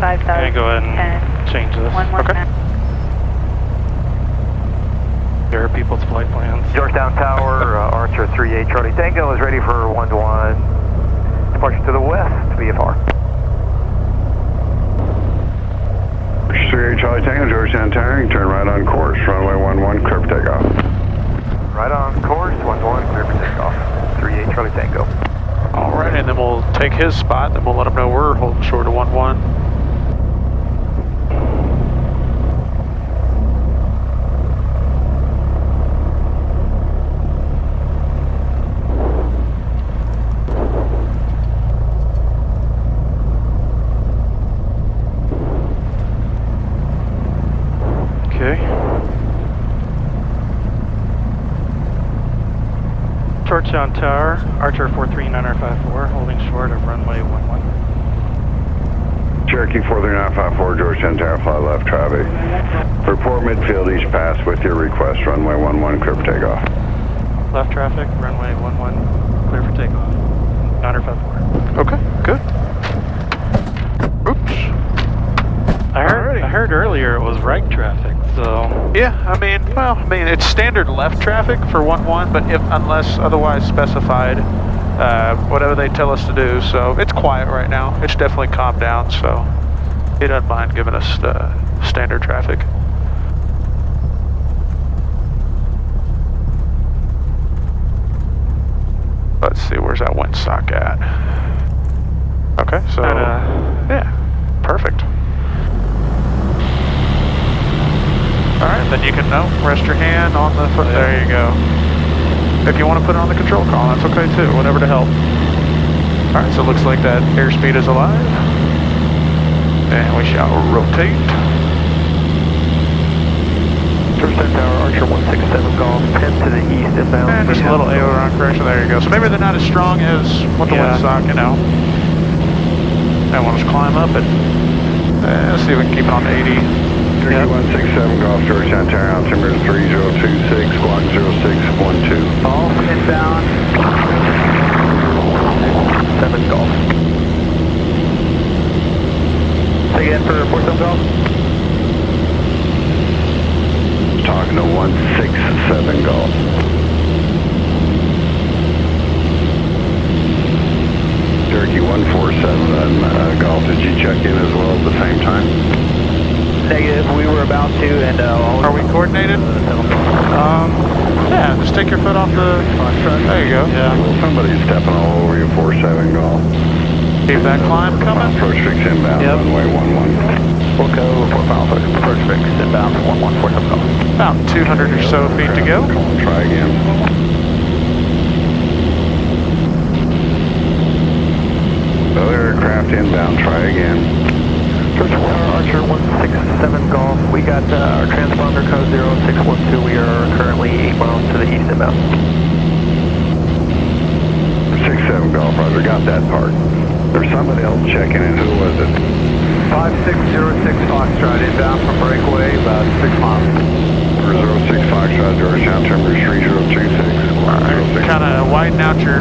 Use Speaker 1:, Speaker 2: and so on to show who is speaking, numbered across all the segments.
Speaker 1: 5000.
Speaker 2: And go ahead and change this.
Speaker 1: Okay.
Speaker 2: There are people's flight plans.
Speaker 3: Georgetown Tower, Archer 38 Charlie Tango is ready for 1-1. Departure to the west, VFR.
Speaker 4: Archer 38 Charlie Tango, Georgetown Tower, turn right on course, runway 11, clear for takeoff.
Speaker 3: Right on course, 1-1, clear for takeoff. 38 Charlie Tango.
Speaker 2: All right, and then we'll take his spot, then we'll let him know we're holding short of 1-1. Georgetown Tower, Archer 43954, holding short of runway 11.
Speaker 4: Cherokee 43954, Georgetown Tower, fly left traffic. Report midfield east pass with your request, runway 11, clear for takeoff.
Speaker 2: Left traffic, runway 11, clear for takeoff. 954. Okay, good. Oops. I heard earlier it was right traffic, so... Yeah, I mean, it's standard left traffic for 11, but unless otherwise specified, whatever they tell us to do, so it's quiet right now. It's definitely calmed down, so he doesn't mind giving us standard traffic. Let's see, where's that windsock at? Okay, so, yeah, perfect. All right, then you can rest your hand on the foot. There you go. If you want to put it on the control column, that's okay too, whatever to help. All right, so it looks like that airspeed is alive. And we shall rotate.
Speaker 3: Georgetown Tower, Archer 167 Golf, 10 to the east inbound.
Speaker 2: And just a little aileron correction, there you go. So maybe they're not as strong as what the windsock, you know. And we'll just climb up it. Let's see if we can keep it on 80.
Speaker 4: 167 Golf, Georgetown Tower, altimeter 3026, squawk 0612.
Speaker 3: Golf, inbound. 7 Golf. Say again for 47 Golf.
Speaker 4: Talking to 167 Golf. Cherokee 147 Golf, did you check in as well at the same time?
Speaker 3: Negative, we were about to, and
Speaker 2: are we coordinated? Yeah, just take your foot off the... There you go. Yeah.
Speaker 4: Somebody's stepping all over you, 47 Golf.
Speaker 2: Keep that climb coming.
Speaker 4: Approach fix inbound, runway 11.
Speaker 3: Wilco, 4 miles, approach fix inbound, 1147 Golf.
Speaker 2: About 200 or so feet to go.
Speaker 4: Try again. Other aircraft inbound, try again.
Speaker 3: Archer 167 Golf, we got our transponder code 0612, we are currently 8 miles to the east inbound.
Speaker 4: 67 Golf, Roger, got that part. There's somebody else checking in, who was it?
Speaker 3: 5606 Foxtrot, inbound from breakaway, about 6 miles.
Speaker 4: 06 Foxtrot, Georgetown, terminal 3026.
Speaker 2: Alright, kind of widen out you're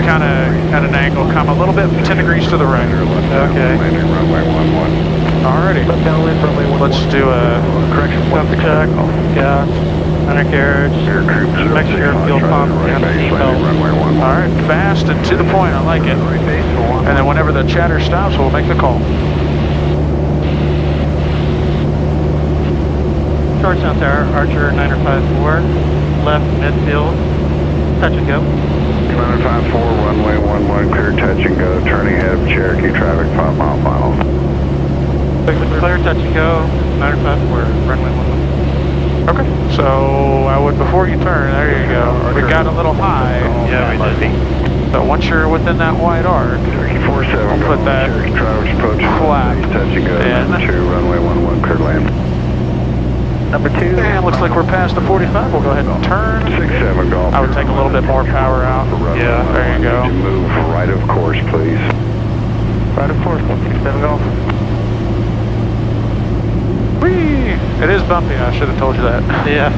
Speaker 2: kind of at an angle, come a little bit 10 degrees to the right. Okay.
Speaker 4: Landing runway 11.
Speaker 2: Alrighty.
Speaker 3: Left downwind, runway 11.
Speaker 2: Let's do a
Speaker 3: correction.
Speaker 2: dump check. Yeah. Undercarriage. Make sure your fuel pump and the seatbelt. Alright, fast and to the point, I like it. And then whenever the chatter stops, we'll make the call. Georgetown Tower, Archer 954, left midfield, touch and go.
Speaker 4: 954, runway 11, clear touch and go, turning ahead of Cherokee traffic, 5 mile final.
Speaker 2: Clear touch and go, 954, runway 11. Okay, so I would, before you turn, there you go. We got a little high.
Speaker 3: Yeah, we did.
Speaker 2: So once you're within that wide arc,
Speaker 4: Cherokee 47,
Speaker 2: we'll put that
Speaker 4: Cherokee traffic approach
Speaker 2: flat.
Speaker 4: Touch and go, number 2, runway 11, clear land.
Speaker 3: Number 2.
Speaker 2: And looks like we're past the 45. We'll go ahead and turn.
Speaker 4: 67 Golf.
Speaker 2: I would take a little bit more power out. Yeah, there you go.
Speaker 4: Move right of course, please.
Speaker 3: Right of course, 167 Golf.
Speaker 2: Whee! It is bumpy, I should have told you that. Yeah.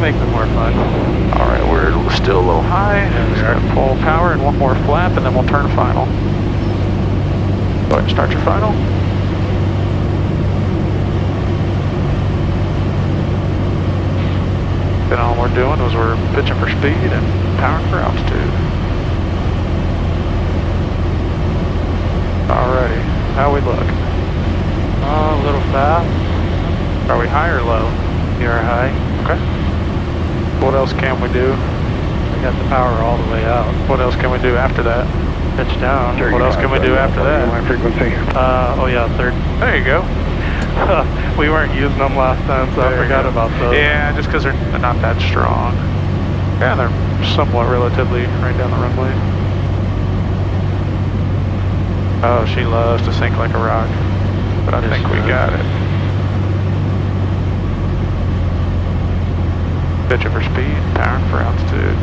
Speaker 2: Makes it more fun. Alright, we're still a little high. Just gonna pull power and one more flap and then we'll turn final. Go ahead and start your final. we're doing is we're pitching for speed and powering for altitude. Alrighty, how we look?
Speaker 3: A little fast.
Speaker 2: Are we high or low?
Speaker 3: You're high.
Speaker 2: Okay. What else can we do?
Speaker 3: We got the power all the way out.
Speaker 2: What else can we do after that?
Speaker 3: Pitch down.
Speaker 2: What else can we do after that?
Speaker 4: My frequency.
Speaker 3: Oh yeah, third.
Speaker 2: There you go.
Speaker 3: We weren't using them last time, so I forgot about those.
Speaker 2: Yeah, just because they're not that strong. Yeah, they're somewhat relatively right down the runway. Oh, she loves to sink like a rock. But I think we got it. Pitching for speed, powering for altitude.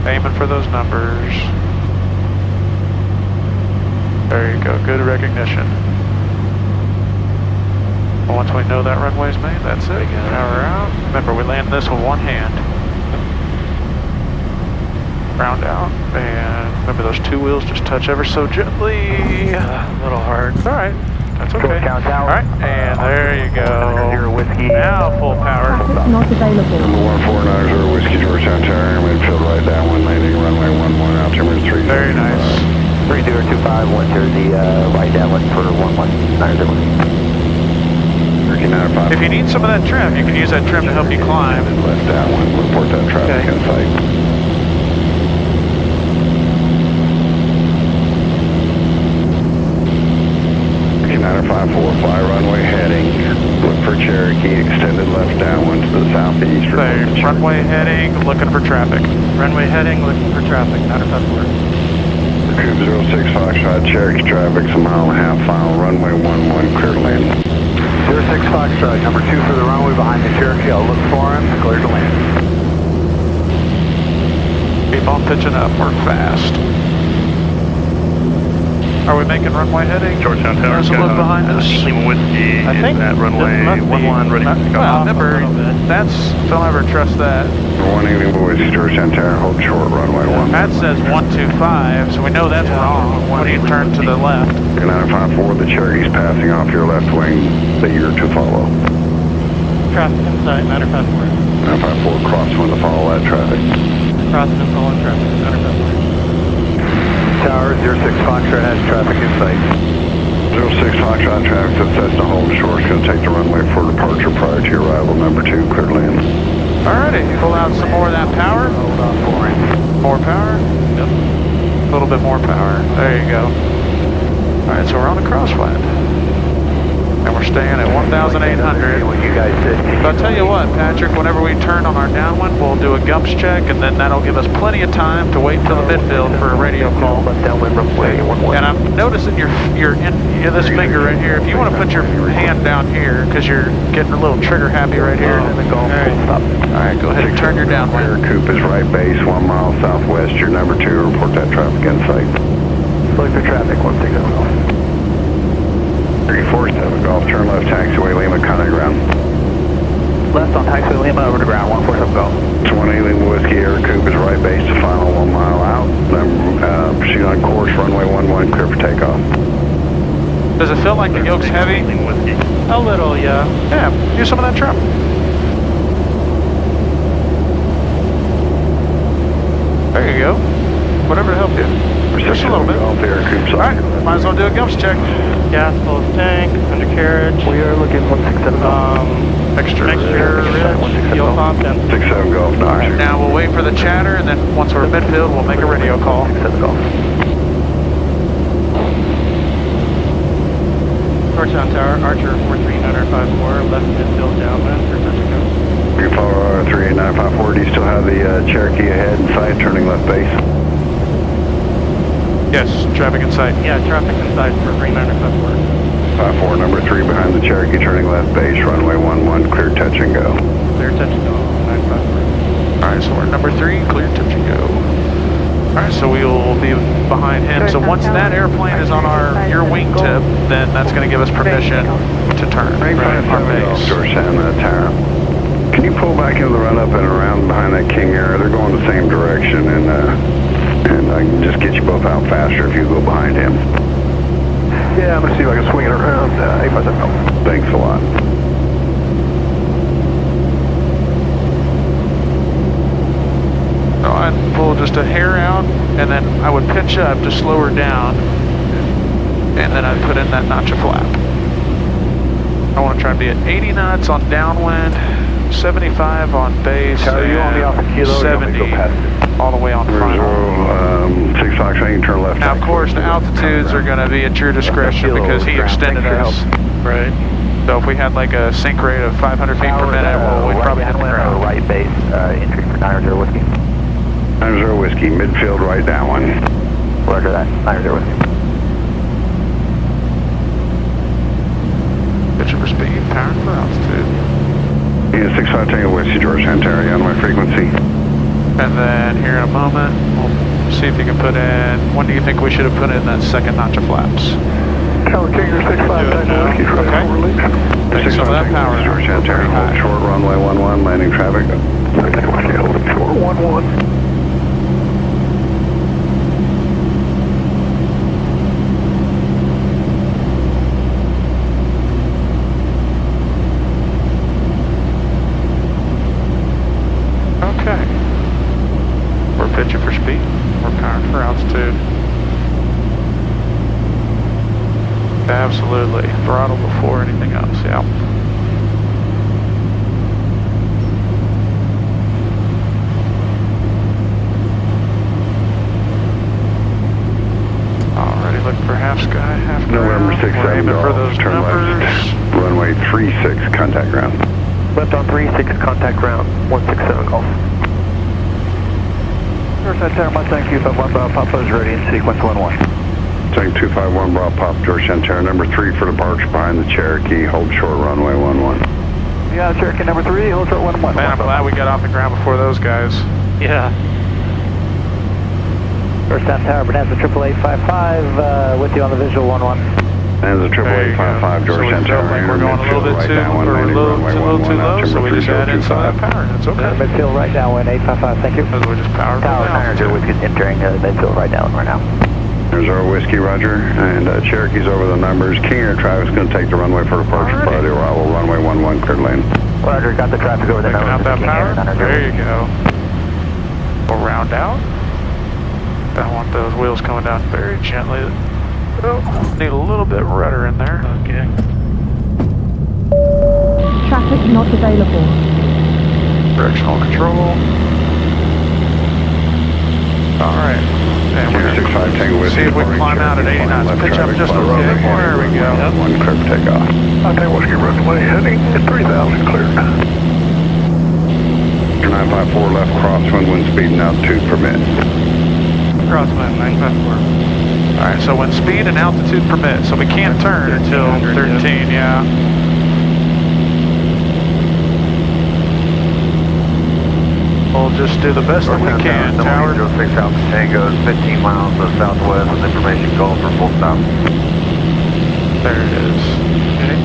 Speaker 2: Aiming for those numbers. There you go, good recognition. Once we know that runway's made, that's it. Power out. Remember, we land this with one hand. Round out, and remember those two wheels just touch ever so gently.
Speaker 3: A little hard.
Speaker 2: All right, that's okay.
Speaker 3: Count
Speaker 2: All right, and there you go.
Speaker 3: Zero whiskey.
Speaker 2: Now full power.
Speaker 1: Traffic not available.
Speaker 4: Number 149 Whiskey Georgetown Tower, midfield right downwind, landing runway 11, altitude 3.
Speaker 2: Very nice.
Speaker 3: 3025, 130, right downwind for 1190.
Speaker 2: If you need some of that trim, you can use that trim to help you climb.
Speaker 4: Left downwind, report that traffic in sight. 954, fly runway heading, look for Cherokee, extended left downwind to the southeast.
Speaker 2: So, runway heading, looking for traffic.
Speaker 3: Runway heading, looking for traffic, 954.
Speaker 4: Coupe 06 Foxtrot, Cherokee traffic's a mile and a half, final runway 11, clear to land.
Speaker 3: 06 Foxtrot, number 2 for the runway behind the Cherokee, I'll look for him, clear to land.
Speaker 2: Keep on pitching up, we're fast. Are we making runway heading?
Speaker 5: Georgetown Tower.
Speaker 2: There's a look behind us.
Speaker 5: Lima Whiskey
Speaker 2: I think
Speaker 5: that runway 11 ready to go.
Speaker 2: Well, remember, don't ever trust that.
Speaker 4: 180 Whiskey Georgetown Tower, hold short, runway 1.
Speaker 2: That says 125, so we know that's wrong. When you turn to the left.
Speaker 4: 954, the Cherokee's passing off your left wing, that you're to follow.
Speaker 3: Traffic inside, 954.
Speaker 4: 954, crosswind to follow that traffic.
Speaker 3: Crossing and following traffic, 954. Tower 06 Foxtrot has traffic in sight.
Speaker 4: 06 Foxtrot traffic to Cessna hold short. It's going to take the runway for departure prior to your arrival. Number 2, clear to land.
Speaker 2: Alrighty, pull out some more of that power.
Speaker 3: Hold on for him.
Speaker 2: More power. Yep. A little bit more power. There you go. Alright, so we're on the crosswind. And we're staying at 1,800.
Speaker 3: What you guys did.
Speaker 2: But I'll tell you what, Patrick, whenever we turn on our downwind, we'll do a gumps check, and then that'll give us plenty of time to wait until the midfield for a radio call.
Speaker 3: Left downwind runway 11.
Speaker 2: And I'm noticing you're in this finger right here. If you want to put your hand down here, because you're getting a little trigger happy right here.
Speaker 3: And then go full stop.
Speaker 2: Alright, go ahead and turn your downwind.
Speaker 4: Coupe is right base, 1 mile southwest. Your number 2, report that traffic in sight.
Speaker 3: Look for traffic, 160.
Speaker 4: 347 Golf, turn left, taxiway Lima, contact ground.
Speaker 3: Left on taxiway Lima, over to ground, 147 Golf.
Speaker 4: 20 Lima Whiskey Air Coupe is right base to final 1 mile out. Then proceed on course, runway 11, clear for takeoff.
Speaker 2: Does it feel like the yoke's heavy?
Speaker 5: Lima Whiskey.
Speaker 3: A little, yeah.
Speaker 2: Yeah, use some of that trim. There you go. Whatever to help you. Just a little bit.
Speaker 4: Golf Air Coupe.
Speaker 2: Alright, might as well do a gumps check.
Speaker 3: Gas, full tank, undercarriage. We are looking 167 Golf.
Speaker 2: Extra
Speaker 3: ridge, fuel pump, and
Speaker 4: 67 Golf,
Speaker 2: Alright, now we'll wait for the chatter, and then once we're midfield, we'll make a radio call.
Speaker 3: 67 Golf. Georgetown Tower, Archer 43954, left midfield downwind for touch and go.
Speaker 4: You follow 38954. Do you still have the Cherokee ahead in sight, turning left base?
Speaker 2: Yes, traffic in sight.
Speaker 3: Yeah, traffic inside for 39054.
Speaker 4: 54, number 3 behind the Cherokee, turning left base, runway 11, clear touch and go.
Speaker 3: Clear touch and go, 954.
Speaker 2: Alright, so we're number 3, clear touch and go. Alright, so we'll be behind him. So once that airplane is on your wingtip, then that's going to give us permission to turn
Speaker 4: Right
Speaker 2: our base.
Speaker 4: Georgetown Tower. Can you pull back into the run-up and around behind that King Air? They're going the same direction, and I can just get you both out faster if you go behind him.
Speaker 3: Yeah, I'm going to see if I can swing it around 857.
Speaker 4: Thanks a lot.
Speaker 2: I'd pull just a hair out, and then I would pitch up to slow her down, and then I'd put in that notch of flap. I want to try to be at 80 knots on downwind, 75 on base,
Speaker 3: Are you on the Alpha Kilo,
Speaker 2: 70 all the way on final.
Speaker 4: 6 Fox, you can turn left.
Speaker 2: Now, of course, the altitudes are going to be at your discretion because he extended us. Right. So if we had like a sink rate of 500 feet per minute, well, we'd probably hit the ground.
Speaker 3: Right base, entry for 90 Whiskey.
Speaker 4: 90 Whiskey, midfield right downwind.
Speaker 3: Roger that, 90 Whiskey.
Speaker 2: Pitching for speed, powering for altitude.
Speaker 4: Yeah, 65 Tango Whiskey, George Santaria on my frequency.
Speaker 2: And then here in a moment, we'll see if you can put in, when do you think we should have put in that second notch of flaps?
Speaker 3: Tower Kinger 65 Tango Whiskey,
Speaker 2: okay. Take some of that power.
Speaker 4: George Santaria, hold short, runway 11, landing traffic.
Speaker 3: Tango Whiskey, hold short, 11.
Speaker 2: Pitching for speed, we're powering for altitude. Absolutely, throttle before anything else, yeah. Alrighty, looking for half sky, half ground.
Speaker 4: November 6
Speaker 2: We're aiming for those
Speaker 4: turn
Speaker 2: numbers.
Speaker 4: left, runway 36, contact ground.
Speaker 3: Left on 36, contact ground, 167 Golf. George Santaria, Mustang 251 Bravo Papa is ready in sequence 11.
Speaker 4: Mustang 251 Bravo Pop, George Santaria, number 3 for departure behind the Cherokee, hold short runway 11.
Speaker 3: Yeah, Cherokee number 3, hold short 11.
Speaker 2: Man, I'm glad we got off the ground before those guys. Yeah.
Speaker 3: George Santaria, Bonanza 88855, with you on the visual 11.
Speaker 4: And the 88855 George Santaria,
Speaker 2: like we're going a little bit too, or a little too low, so we just add in some of that power. It's okay.
Speaker 3: Midfield right downwind 855, thank you.
Speaker 2: Because we just power
Speaker 3: Tower 90 Whiskey entering midfield right down right now.
Speaker 4: There's our Whiskey, Roger, and Cherokee's over the numbers. King Air traffic's going to take the runway for departure. Priority arrival, runway 11, cleared lane.
Speaker 3: Roger, got the traffic over the
Speaker 2: numbers. Out that power.
Speaker 3: Air,
Speaker 2: there you go. We'll round out. I want those wheels coming down very gently. Oh, need a little bit of rudder in there. Okay.
Speaker 1: Traffic not available.
Speaker 2: Directional control. Alright. And we're
Speaker 4: 65 Tango Whiskey.
Speaker 2: See if we can climb out at 80 knots. Pitch up just a little bit. There we go.
Speaker 4: Yep. 1 clear for takeoff.
Speaker 3: Okay, Whiskey runway heading at 3,000 cleared.
Speaker 4: 954 left crosswind, wind speed and altitude permit.
Speaker 2: Crosswind 954. Alright, so when speed and altitude permit, so we can't turn until 13, yeah. We'll just do the best that we can. Tower
Speaker 3: 06 Alpha Tango is 15 miles to the southwest with information call for full stop.
Speaker 2: There it is. Okay.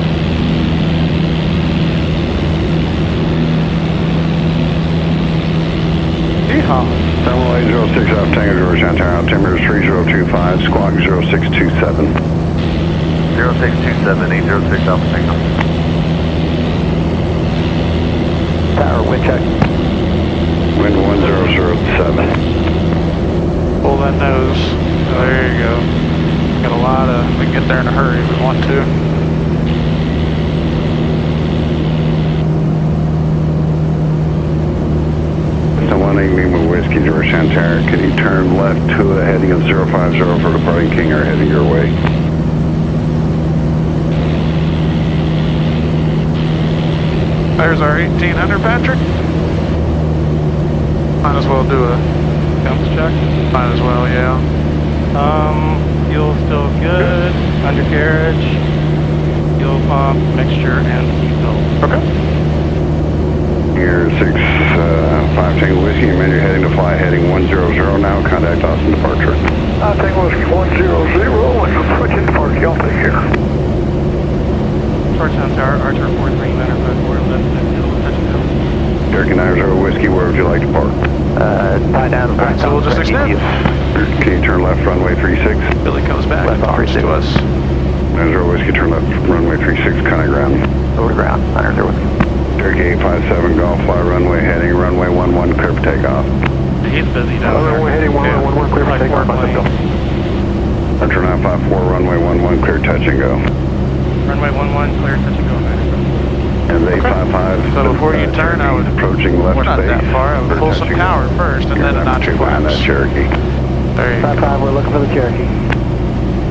Speaker 2: Yeehaw.
Speaker 4: 0806 Alpha Tango, George Santaria, altimeter is 3025, squawk 0627.
Speaker 3: 0627, 806 Alpha Tango. Tower, wind check.
Speaker 4: Wind 1007.
Speaker 2: Pull that nose. Oh, there you go. Got a lot of, we can get there in a hurry if we want to.
Speaker 4: Lima Whiskey, George Santaria, can you turn left to a heading of 050 for departing King Air heading your way?
Speaker 2: There's our 1800, Patrick. Might as well do a
Speaker 6: Dumps check.
Speaker 2: Might as well, yeah.
Speaker 6: Fuel still good. Undercarriage, fuel pump, mixture, and seatbelt.
Speaker 2: Okay.
Speaker 4: Here, 5 Tango Whiskey, you measure heading to fly heading 100 now, contact Austin departure.
Speaker 3: Tango Whiskey 100, and switching departure, y'all take care.
Speaker 6: George Santaria, Archer N43954, left midfield, touchdown.
Speaker 4: Cherokee 90 Whiskey, where would you like to park?
Speaker 3: Tie down.
Speaker 2: Alright, so we'll just extend.
Speaker 4: Can you turn left runway 36?
Speaker 2: Billy comes back and talks to us.
Speaker 4: 90 Whiskey, turn left runway 36, contact ground.
Speaker 3: Over to ground, 90 Whiskey.
Speaker 4: Cherokee 857 Golf, fly runway heading, runway 11, clear for takeoff.
Speaker 6: He's busy down there.
Speaker 3: We're heading 111, clear for
Speaker 6: Like
Speaker 3: takeoff.
Speaker 4: Archer 954, runway 11, clear touch and go.
Speaker 6: Runway 11, clear, touch and go.
Speaker 4: And 855.
Speaker 2: So before you turn, I would,
Speaker 4: approaching left
Speaker 2: we're not
Speaker 4: space.
Speaker 2: that far, I would pull some power first and then a notch
Speaker 4: behind that
Speaker 2: flaps.
Speaker 4: Cherokee.
Speaker 2: There you go.
Speaker 3: 55, we're looking for the Cherokee.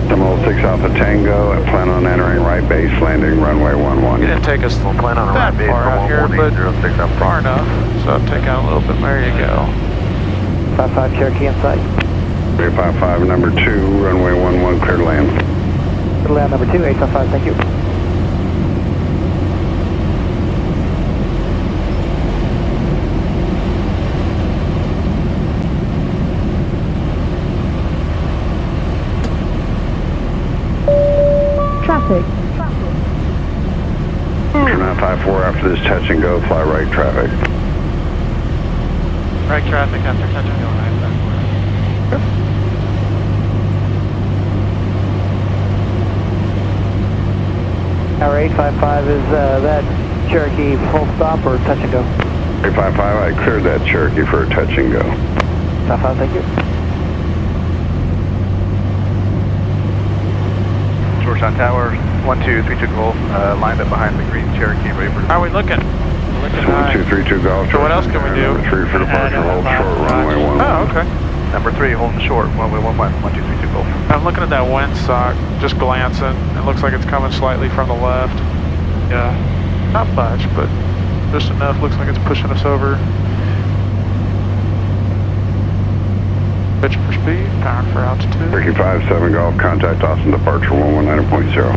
Speaker 4: Terminal 6 Alpha Tango, and plan on entering right base, landing runway 11.
Speaker 2: You didn't take us
Speaker 3: Plan on a
Speaker 2: that
Speaker 3: right base
Speaker 2: far
Speaker 3: for
Speaker 2: out here, but
Speaker 3: 11806 up.
Speaker 2: far enough. So I'll take out a little bit. There you go.
Speaker 3: 55 Cherokee in sight.
Speaker 4: 355, number 2, runway 11, clear to land.
Speaker 3: Clear to land number 2, 855, thank you.
Speaker 1: Traffic.
Speaker 4: Archer 954, after this touch and go, fly right traffic.
Speaker 6: Right traffic after touch and go, 954.
Speaker 3: Our 855 is that Cherokee full stop or touch and go?
Speaker 4: 355, I cleared that Cherokee for a touch and go.
Speaker 3: 55, thank you.
Speaker 5: Georgetown Tower, 1232 Golf, lined up behind the green Cherokee, ready for...
Speaker 2: How are we looking? Looking high.
Speaker 4: 1232 Golf.
Speaker 2: So what else can we do?
Speaker 4: Number 3 for departure, hold short, runway 11.
Speaker 2: Oh, okay.
Speaker 5: Number 3, holding short, runway 11, 1232 Golf.
Speaker 2: I'm looking at that windsock, just glancing. It looks like it's coming slightly from the left. Yeah, not much, but just enough. Looks like it's pushing us over. Pitch for speed, power for altitude.
Speaker 4: Ricky 57 Golf, contact Austin, departure 119.0.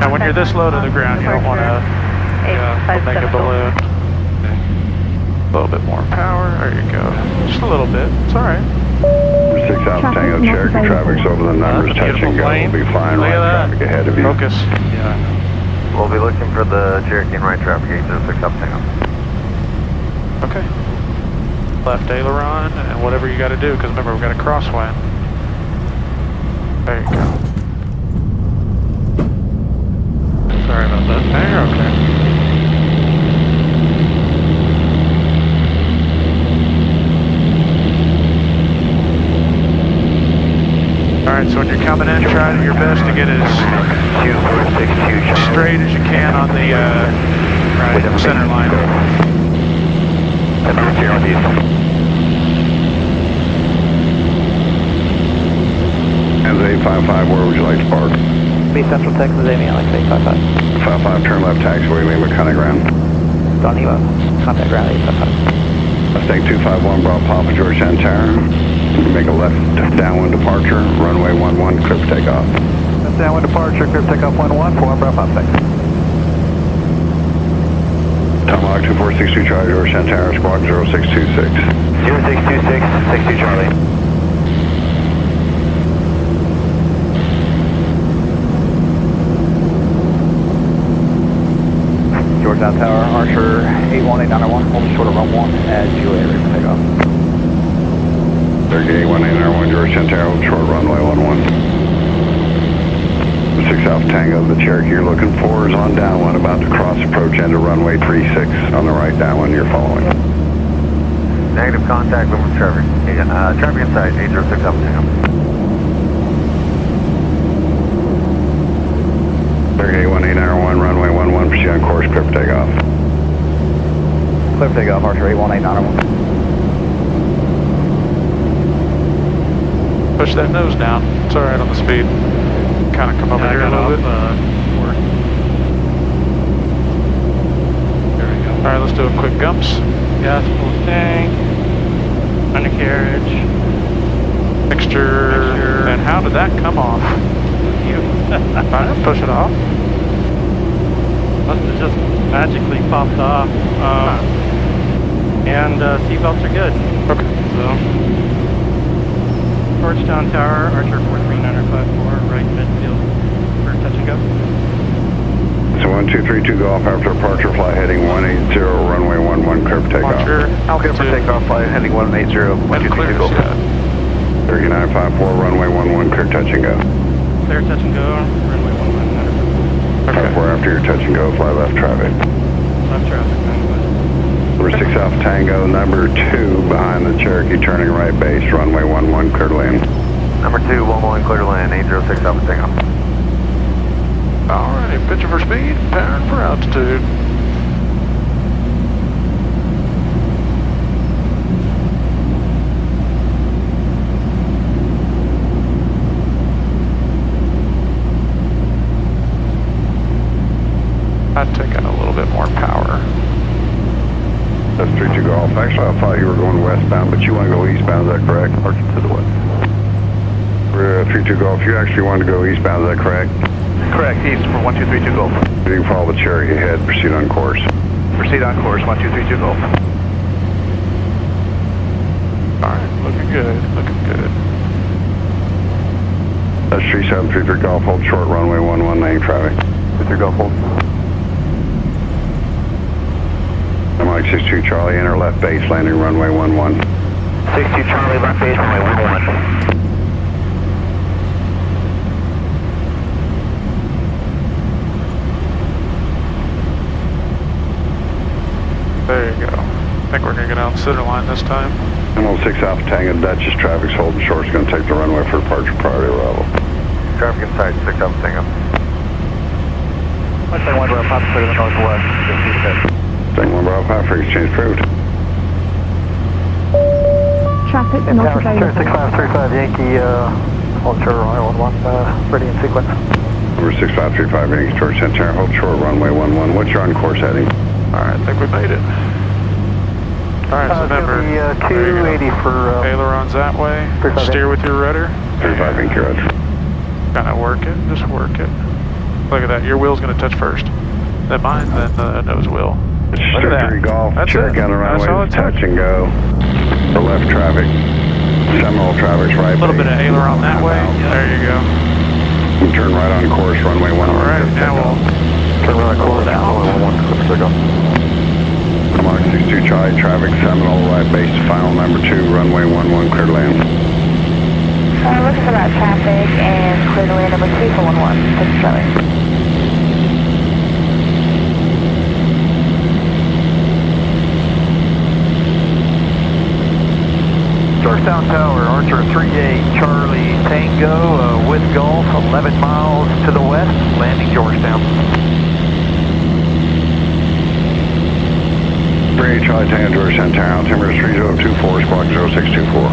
Speaker 2: Now when you're this low to the ground, you don't want to make a balloon. A little bit more power, there you go. Just a little bit, it's alright.
Speaker 4: 6 Alpha Tango, Cherokee traffic's over the numbers, touch and go. We'll be flying
Speaker 2: Look
Speaker 4: right
Speaker 2: at that.
Speaker 4: traffic ahead of you.
Speaker 2: Focus.
Speaker 6: Yeah.
Speaker 3: We'll be looking for the Cherokee in right traffic, 806 up Tango.
Speaker 2: Okay. Left aileron and whatever you got to do, because remember we've got a crosswind. There you go. Sorry about that. There, you're okay. Alright, so when you're coming in, try your best to get as straight as you can on the right center line.
Speaker 4: And 855, where would you like to park?
Speaker 3: Be Central Texas, Amy, Alex 855.
Speaker 4: 55, turn left taxiway, Lima, contact ground.
Speaker 3: Don Eva, contact ground 855.
Speaker 4: Mustang 251, Bravo Papa, Georgetown Tower. Make a left downwind departure, runway 11, clear for takeoff.
Speaker 3: That's downwind departure, clear takeoff 11, 4 Bravo Papa, thanks.
Speaker 4: Tomahawk 2462 Charlie, Georgetown Tower, squawk 0626.
Speaker 3: 0626, 62 Charlie. Georgetown Tower, Archer 81891, hold short of run 1 at Juliet, ready for takeoff.
Speaker 4: Cherokee 81891, Georgetown Tower, short runway 11. 6 Alpha Tango, the Cherokee you're looking for is on downwind, about to cross approach into runway 36 on the right downwind you're following.
Speaker 3: Negative contact, moving traffic. Traffic inside, 806 Alpha Tango.
Speaker 4: Cherokee 81891, runway 11, proceed on course, clear for takeoff.
Speaker 3: Clear for takeoff, Archer 81891.
Speaker 2: Push that nose down. It's alright on the speed. Kind of come over here a little bit.
Speaker 6: There we go.
Speaker 2: Alright, let's do a quick gumps.
Speaker 6: Gas, full tank, undercarriage.
Speaker 2: Mixture. And how did that come off?
Speaker 6: You.
Speaker 2: I didn't push it off.
Speaker 6: Must have just magically popped off. And seatbelts are good.
Speaker 2: Okay.
Speaker 6: So, Georgetown Tower, Archer 43954, right midfield for touch and go.
Speaker 4: So 1232 Golf, after departure, fly heading 180, runway 11, clear for takeoff.
Speaker 2: Launcher.
Speaker 3: I'll get for takeoff, flight heading 180,
Speaker 2: And
Speaker 3: 1232 Golf.
Speaker 2: clears, yeah.
Speaker 4: Cherokee 954, runway 11, clear touch and go.
Speaker 6: Clear touch and go, runway 19.
Speaker 2: Okay.
Speaker 4: After your touch and go, fly left traffic.
Speaker 6: Left traffic, 9.
Speaker 4: Number 6 Alpha Tango, number 2 behind the Cherokee turning right base, runway 11 clear to land.
Speaker 3: Number 2, 11 clear to land, 806 Alpha Tango.
Speaker 2: Alrighty, pitching for speed, powering for altitude. I'd take out a little bit more power.
Speaker 4: That's 32 Golf. Actually, I thought you were going westbound, but you want to go eastbound, is that correct?
Speaker 3: Archer to the west.
Speaker 4: 32 Golf, you actually wanted to go eastbound, is that correct?
Speaker 5: Correct, east for 1232 Golf.
Speaker 4: You can follow the Cherokee ahead, proceed on course.
Speaker 5: Proceed on course, 1232 Golf.
Speaker 2: Alright, looking good, looking good.
Speaker 4: That's 3733 Golf, hold short, runway 11 lane traffic.
Speaker 3: 33 Golf, hold.
Speaker 4: I'm Mike 62 Charlie, enter left base, landing runway 11.
Speaker 3: 62 Charlie, left base, runway 11.
Speaker 2: There you go. I think we're going to get out center line this time.
Speaker 4: M06 Alpha Tango, Dutchess traffic's holding short, is going to take the runway for departure priority arrival.
Speaker 3: Traffic inside, 6 Alpha Tango. I'd say 1 Bravo 5 clear to the northwest, 50 feet.
Speaker 4: Thing 1 Bravo 5 for exchange approved.
Speaker 1: Traffic not
Speaker 3: Tower Center,
Speaker 1: available.
Speaker 3: 6535 Yankee, hold short, runway 11, ready in sequence.
Speaker 4: Number 6535 Yankee, George Center, hold short, runway 11. What's your on course heading?
Speaker 2: Alright, I think we made it. Alright, so remember,
Speaker 3: 280 for...
Speaker 2: ailerons that way. Steer with your rudder.
Speaker 4: 35 Yankee, roger.
Speaker 2: Kind of work it, just work it. Look at that, your wheel's going to touch first. Then mine, then the nose wheel. Look at that.
Speaker 4: Golf,
Speaker 2: That's
Speaker 4: Cherokee
Speaker 2: it.
Speaker 4: on the
Speaker 2: That's all
Speaker 4: runway,
Speaker 2: it took.
Speaker 4: touch and go. For left traffic. Seminole traffic's right.
Speaker 2: A little bit of aileron that way. There you go.
Speaker 4: Turn right on course, runway 11.
Speaker 2: Alright, now we'll
Speaker 3: Turn right course, runway 11, clear to go.
Speaker 4: Mark 62 Charlie, traffic, Seminole, right base, final number 2, runway 11, clear to land.
Speaker 7: Looking for that traffic and clear to land number 2 for 11. This is Charlie.
Speaker 3: Georgetown Tower, Archer 38 Charlie Tango, with Golf, 11 miles to the west, landing Georgetown.
Speaker 4: 38 Charlie Tango, Georgetown Tower, altimeter 3024, squawk 0624.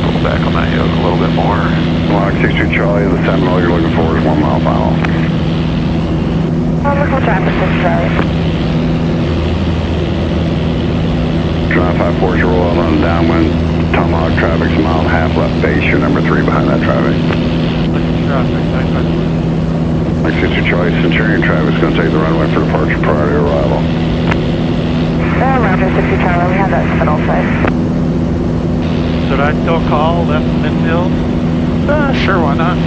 Speaker 2: pull back on that yoke a little bit more.
Speaker 4: Mark 62 Charlie, the Seminole you're looking for is 1 mile final.
Speaker 7: Local traffic, this is Charlie.
Speaker 4: 954 is your roll out on downwind. Tomahawk traffic's a mile and a half left base. You're number 3 behind that traffic.
Speaker 6: Traffic, 954.
Speaker 4: Mike 62 Charlie, Centurion traffic's going to take the runway for departure priority arrival.
Speaker 7: Roger, 60 Charlie, we have that Seminole side.
Speaker 6: Should I still call left midfield?
Speaker 2: Sure, why not?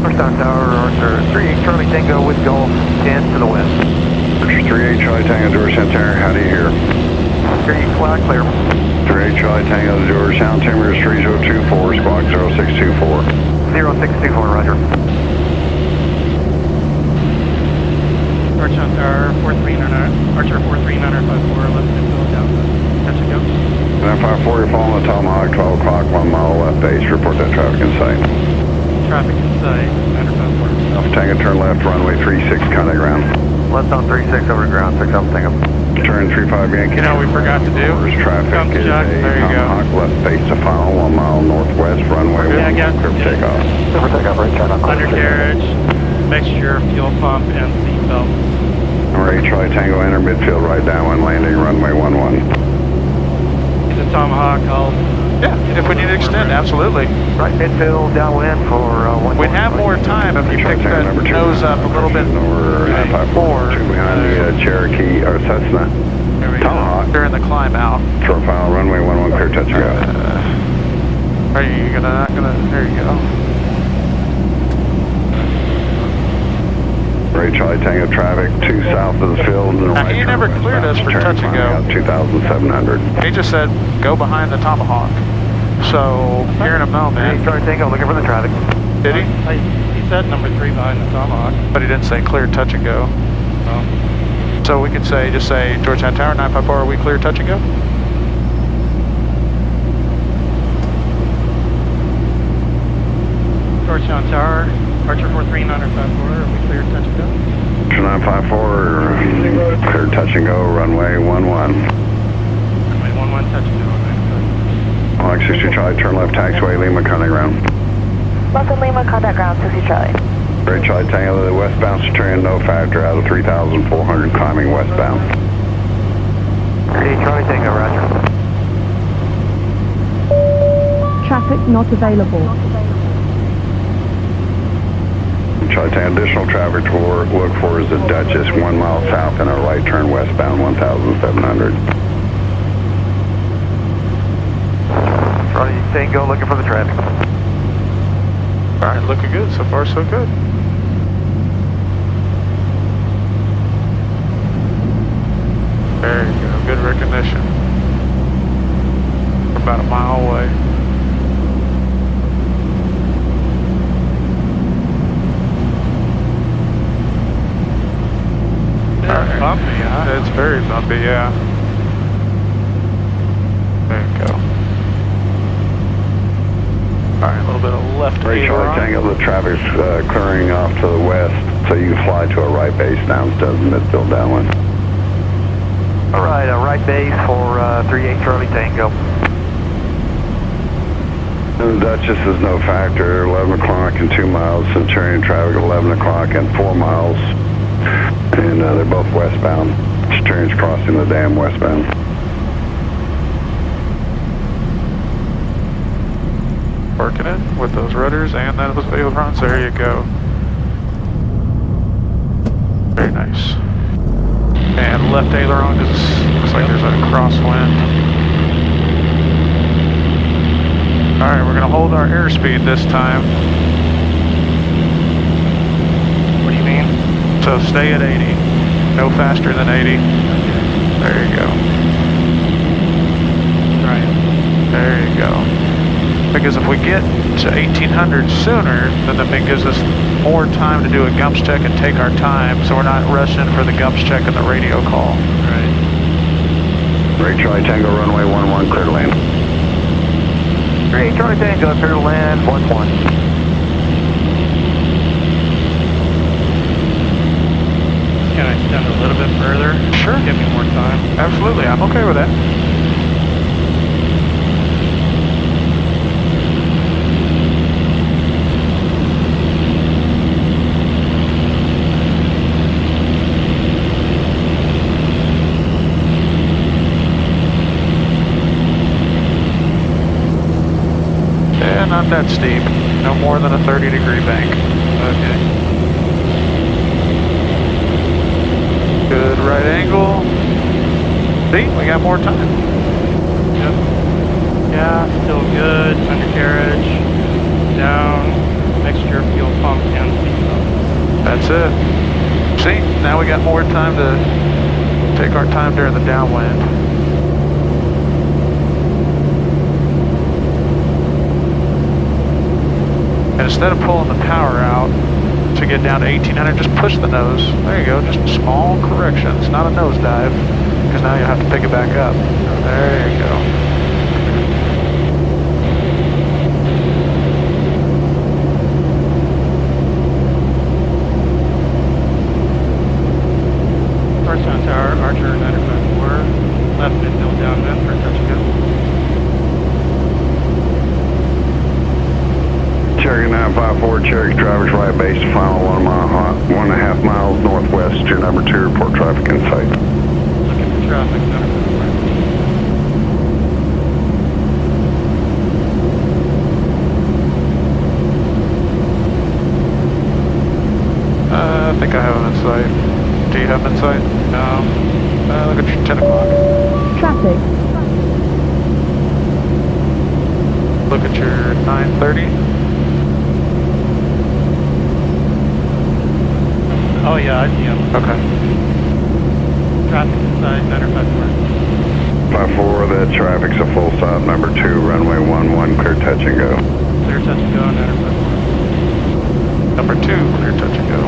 Speaker 3: Georgetown Tower, Archer 38 Charlie Tango, with Golf, 10 to the west.
Speaker 4: 38 Charlie Tango, Georgetown Tower, how do you hear?
Speaker 3: Hear you flat, clear.
Speaker 4: 38 Charlie Tango, Georgetown, altimeter is 3024, squawk 0624.
Speaker 3: 0624, roger.
Speaker 6: Georgetown Tower, 439, Archer 43954, left midfield down to Mexico.
Speaker 4: 954, you're following the Tomahawk, 12 o'clock, 1 mile left base. Report that traffic in sight.
Speaker 6: Traffic inside, 954.
Speaker 4: Alpha Tango, turn left, runway 36, contact ground.
Speaker 3: Left on 36 over the ground, 6 Alpha Tango.
Speaker 4: Turn 35 Yankee.
Speaker 2: You know what we forgot to do?
Speaker 4: Orders traffic
Speaker 2: Come,
Speaker 4: is
Speaker 2: Chuck. There you
Speaker 4: a
Speaker 2: go.
Speaker 4: Tomahawk left base to final, 1 mile northwest, runway
Speaker 6: Yeah,
Speaker 4: 1,
Speaker 6: again.
Speaker 4: clear for takeoff.
Speaker 3: Clear for takeoff, right turn on course.
Speaker 6: Undercarriage, mixture, fuel pump, and seatbelt.
Speaker 4: Number 8 Charlie Tango, enter midfield, right downwind, landing, runway 11.
Speaker 6: The Tomahawk, I'll...
Speaker 2: Yeah, if we need to extend, absolutely.
Speaker 3: Right midfield, downwind for 1.
Speaker 2: We'd have more time if you picked that
Speaker 4: Number 2,
Speaker 2: nose up a little bit
Speaker 4: Over 954, 2 behind the Cherokee, or Cessna.
Speaker 2: There we
Speaker 4: Tomahawk.
Speaker 2: go. During the climb out.
Speaker 4: Short final, runway 11, clear, touch and go.
Speaker 2: Are you not gonna, there you go.
Speaker 4: Ray Charlie Tango traffic, 2 south of the field. And
Speaker 2: Now, he never cleared us for touch and go.
Speaker 4: 2,700.
Speaker 2: He just said, go behind the Tomahawk. So, here in a moment.
Speaker 3: 38 Charlie Tango, looking for the traffic.
Speaker 2: Did he?
Speaker 6: He said number 3 behind the Tomahawk.
Speaker 2: But he didn't say clear touch and go.
Speaker 6: Oh.
Speaker 2: So we could say, just say, Georgetown Tower, 954, are we clear touch and go?
Speaker 6: Georgetown Tower, Archer 43954, are we clear touch and go?
Speaker 4: Archer 954, clear touch and go, runway 11.
Speaker 6: Runway 11, touch and go.
Speaker 4: Alex 60 Charlie, turn left taxiway, Lima, contact ground.
Speaker 7: Welcome Lima, contact ground, 60 Charlie.
Speaker 4: Great Charlie Tango, the westbound Centurion, no factor, out of 3,400, climbing westbound.
Speaker 3: Great Charlie Tango, roger.
Speaker 1: Traffic not available.
Speaker 4: Charlie Tango, additional traffic to look for is the Duchess, 1 mile south and a right turn westbound, 1,700.
Speaker 3: Charlie Tango, looking for the traffic.
Speaker 2: Alright, looking good. So far, so good. There you go. Good recognition. We're about a mile away.
Speaker 6: It's bumpy, huh?
Speaker 2: It's very bumpy, yeah. There you go. Alright, a little bit of left
Speaker 4: Great Charlie Tango, the traffic's clearing off to the west, so you can fly to a right base now instead of midfield downwind.
Speaker 3: All right, right base for 38 Charlie Tango.
Speaker 4: The Duchess is no factor, 11 o'clock and 2 miles, Centurion traffic 11 o'clock and 4 miles, and they're both westbound. Centurion's crossing the dam westbound.
Speaker 2: Working it with those rudders and those ailerons. There you go. Very nice. And left aileron because looks like there's a crosswind. Alright, we're going to hold our airspeed this time.
Speaker 6: What do you mean?
Speaker 2: So stay at 80. No faster than 80. There you go.
Speaker 6: Right.
Speaker 2: There you go. Because if we get to 1800 sooner, then that gives us more time to do a GUMPS check and take our time, so we're not rushing for the GUMPS check and the radio call.
Speaker 6: Right.
Speaker 4: Great Charlie Tango, runway 11, clear to land.
Speaker 3: Great Charlie Tango, clear to land, 11.
Speaker 6: Can I extend a little bit further?
Speaker 2: Sure.
Speaker 6: Give me more time.
Speaker 2: Absolutely, I'm okay with that. Not that steep. No more than a 30-degree bank.
Speaker 6: Okay.
Speaker 2: Good right angle. See, we got more time.
Speaker 6: Yep. Yeah, still good. Undercarriage. Down. Mixture, fuel pump, and seatbelt.
Speaker 2: That's it. See, now we got more time to take our time during the downwind. And instead of pulling the power out to get down to 1800, just push the nose. There you go, just small corrections, not a nosedive, because now you have to pick it back up. There you go.
Speaker 6: Georgetown Tower, Archer 954, left midfield downwind for touch and go.
Speaker 4: Cherokee 954, Cherokee traffic's right base, final 1.5 miles northwest, your number 2, report traffic in sight.
Speaker 6: Looking for traffic, 954.
Speaker 2: I think I have him in sight. Do you have him in sight?
Speaker 6: No.
Speaker 2: Look at your 10 o'clock.
Speaker 1: Traffic.
Speaker 2: Look at your 9:30.
Speaker 6: Oh yeah, I see him.
Speaker 2: Okay.
Speaker 6: Traffic inside, 954.
Speaker 4: 54, that traffic's a full stop, number 2, runway 11, clear touch and go.
Speaker 6: Clear touch and go, 954.
Speaker 2: Number 2, clear touch and go.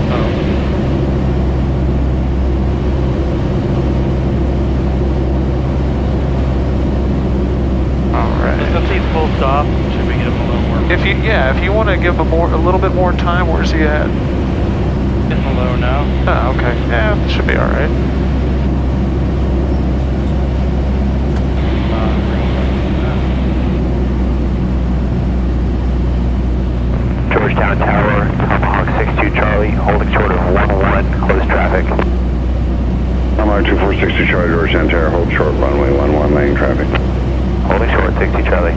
Speaker 6: Since he's full stop, should we give him a little more?
Speaker 2: If you want to give him a little bit more time, where's he at?
Speaker 6: Getting low now.
Speaker 2: Oh, okay. Yeah, should be all right.
Speaker 3: Georgetown Tower, Tomahawk 62 Charlie, holding short of 1-1, close traffic.
Speaker 4: Tomahawk 2462 Charlie, Georgetown Tower, hold short, runway 11, main traffic.
Speaker 3: Holding short, 60 Charlie.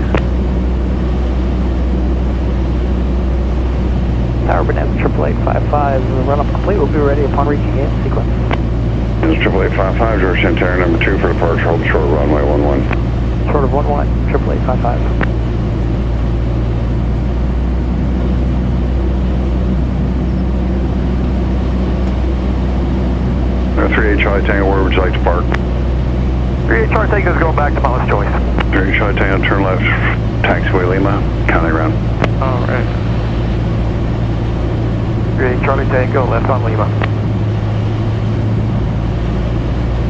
Speaker 3: Tower Burnett, 88855, run-up complete, we'll be ready upon reaching in sequence.
Speaker 4: This is 88855, Georgetown Tower, number 2 for departure, hold short, runway 11.
Speaker 3: Short of 1-1, 88855.
Speaker 4: 38 Charlie Tango, where would you like to park?
Speaker 3: 38 Charlie Tango is going back to Miles Joyce.
Speaker 4: 38 Charlie Tango, turn left, taxiway Lima, county ground.
Speaker 2: All right.
Speaker 3: 38 Charlie Tango, left on Lima.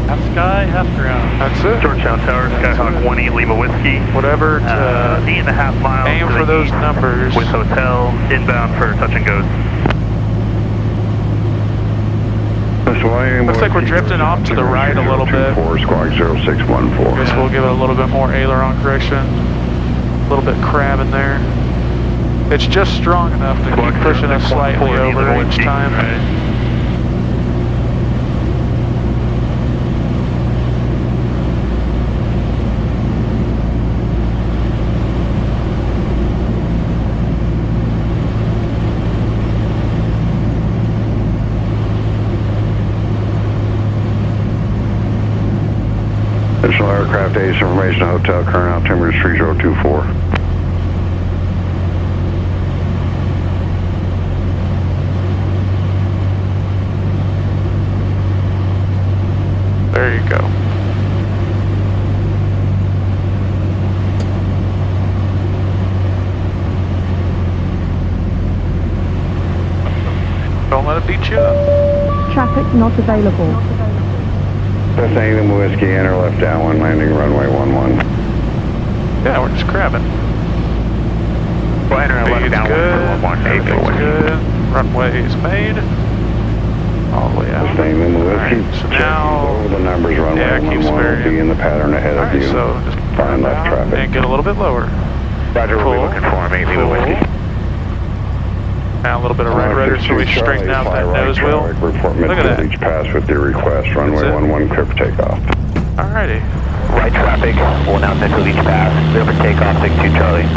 Speaker 6: Half sky, half ground.
Speaker 2: That's it.
Speaker 5: Georgetown Tower, Skyhawk 18 Lima Whiskey.
Speaker 2: Whatever to
Speaker 5: 8.5 miles.
Speaker 2: aim for those numbers.
Speaker 5: With hotel, inbound for touch and goes.
Speaker 2: Looks like we're drifting off to the right a little bit.
Speaker 4: Squawk 0614.
Speaker 2: Guess we'll give it a little bit more aileron correction. A little bit crab in there. It's just strong enough to keep pushing us slightly over each time.
Speaker 4: Additional aircraft ACE information, hotel, current altimeter is 3024.
Speaker 2: There you go. Don't let it beat you up.
Speaker 1: Traffic not available.
Speaker 4: That's England Whiskey, enter left downwind, landing runway 11.
Speaker 2: Yeah, we're just crabbing.
Speaker 5: Well, enter left downwind for 11.
Speaker 2: Everything's good. Runway is made. All the way out.
Speaker 4: That's England Whiskey.
Speaker 2: Right, so now,
Speaker 4: the numbers runway
Speaker 2: yeah, it
Speaker 4: 11
Speaker 2: keeps
Speaker 4: will be
Speaker 2: varying.
Speaker 4: in the pattern ahead of
Speaker 2: Alright,
Speaker 4: you.
Speaker 2: so just
Speaker 4: Find left traffic.
Speaker 2: and get a little bit lower.
Speaker 5: Roger, we'll be looking for him, 8 Lima Whiskey.
Speaker 2: Now a little bit of right rudder so we straighten out that nose wheel.
Speaker 4: Report
Speaker 2: Look at that.
Speaker 4: Beach pass with your request. Runway 11 clear for takeoff.
Speaker 2: Alrighty.
Speaker 3: Right traffic, we'll now Central Beach Pass, clear for takeoff, 62 Charlie.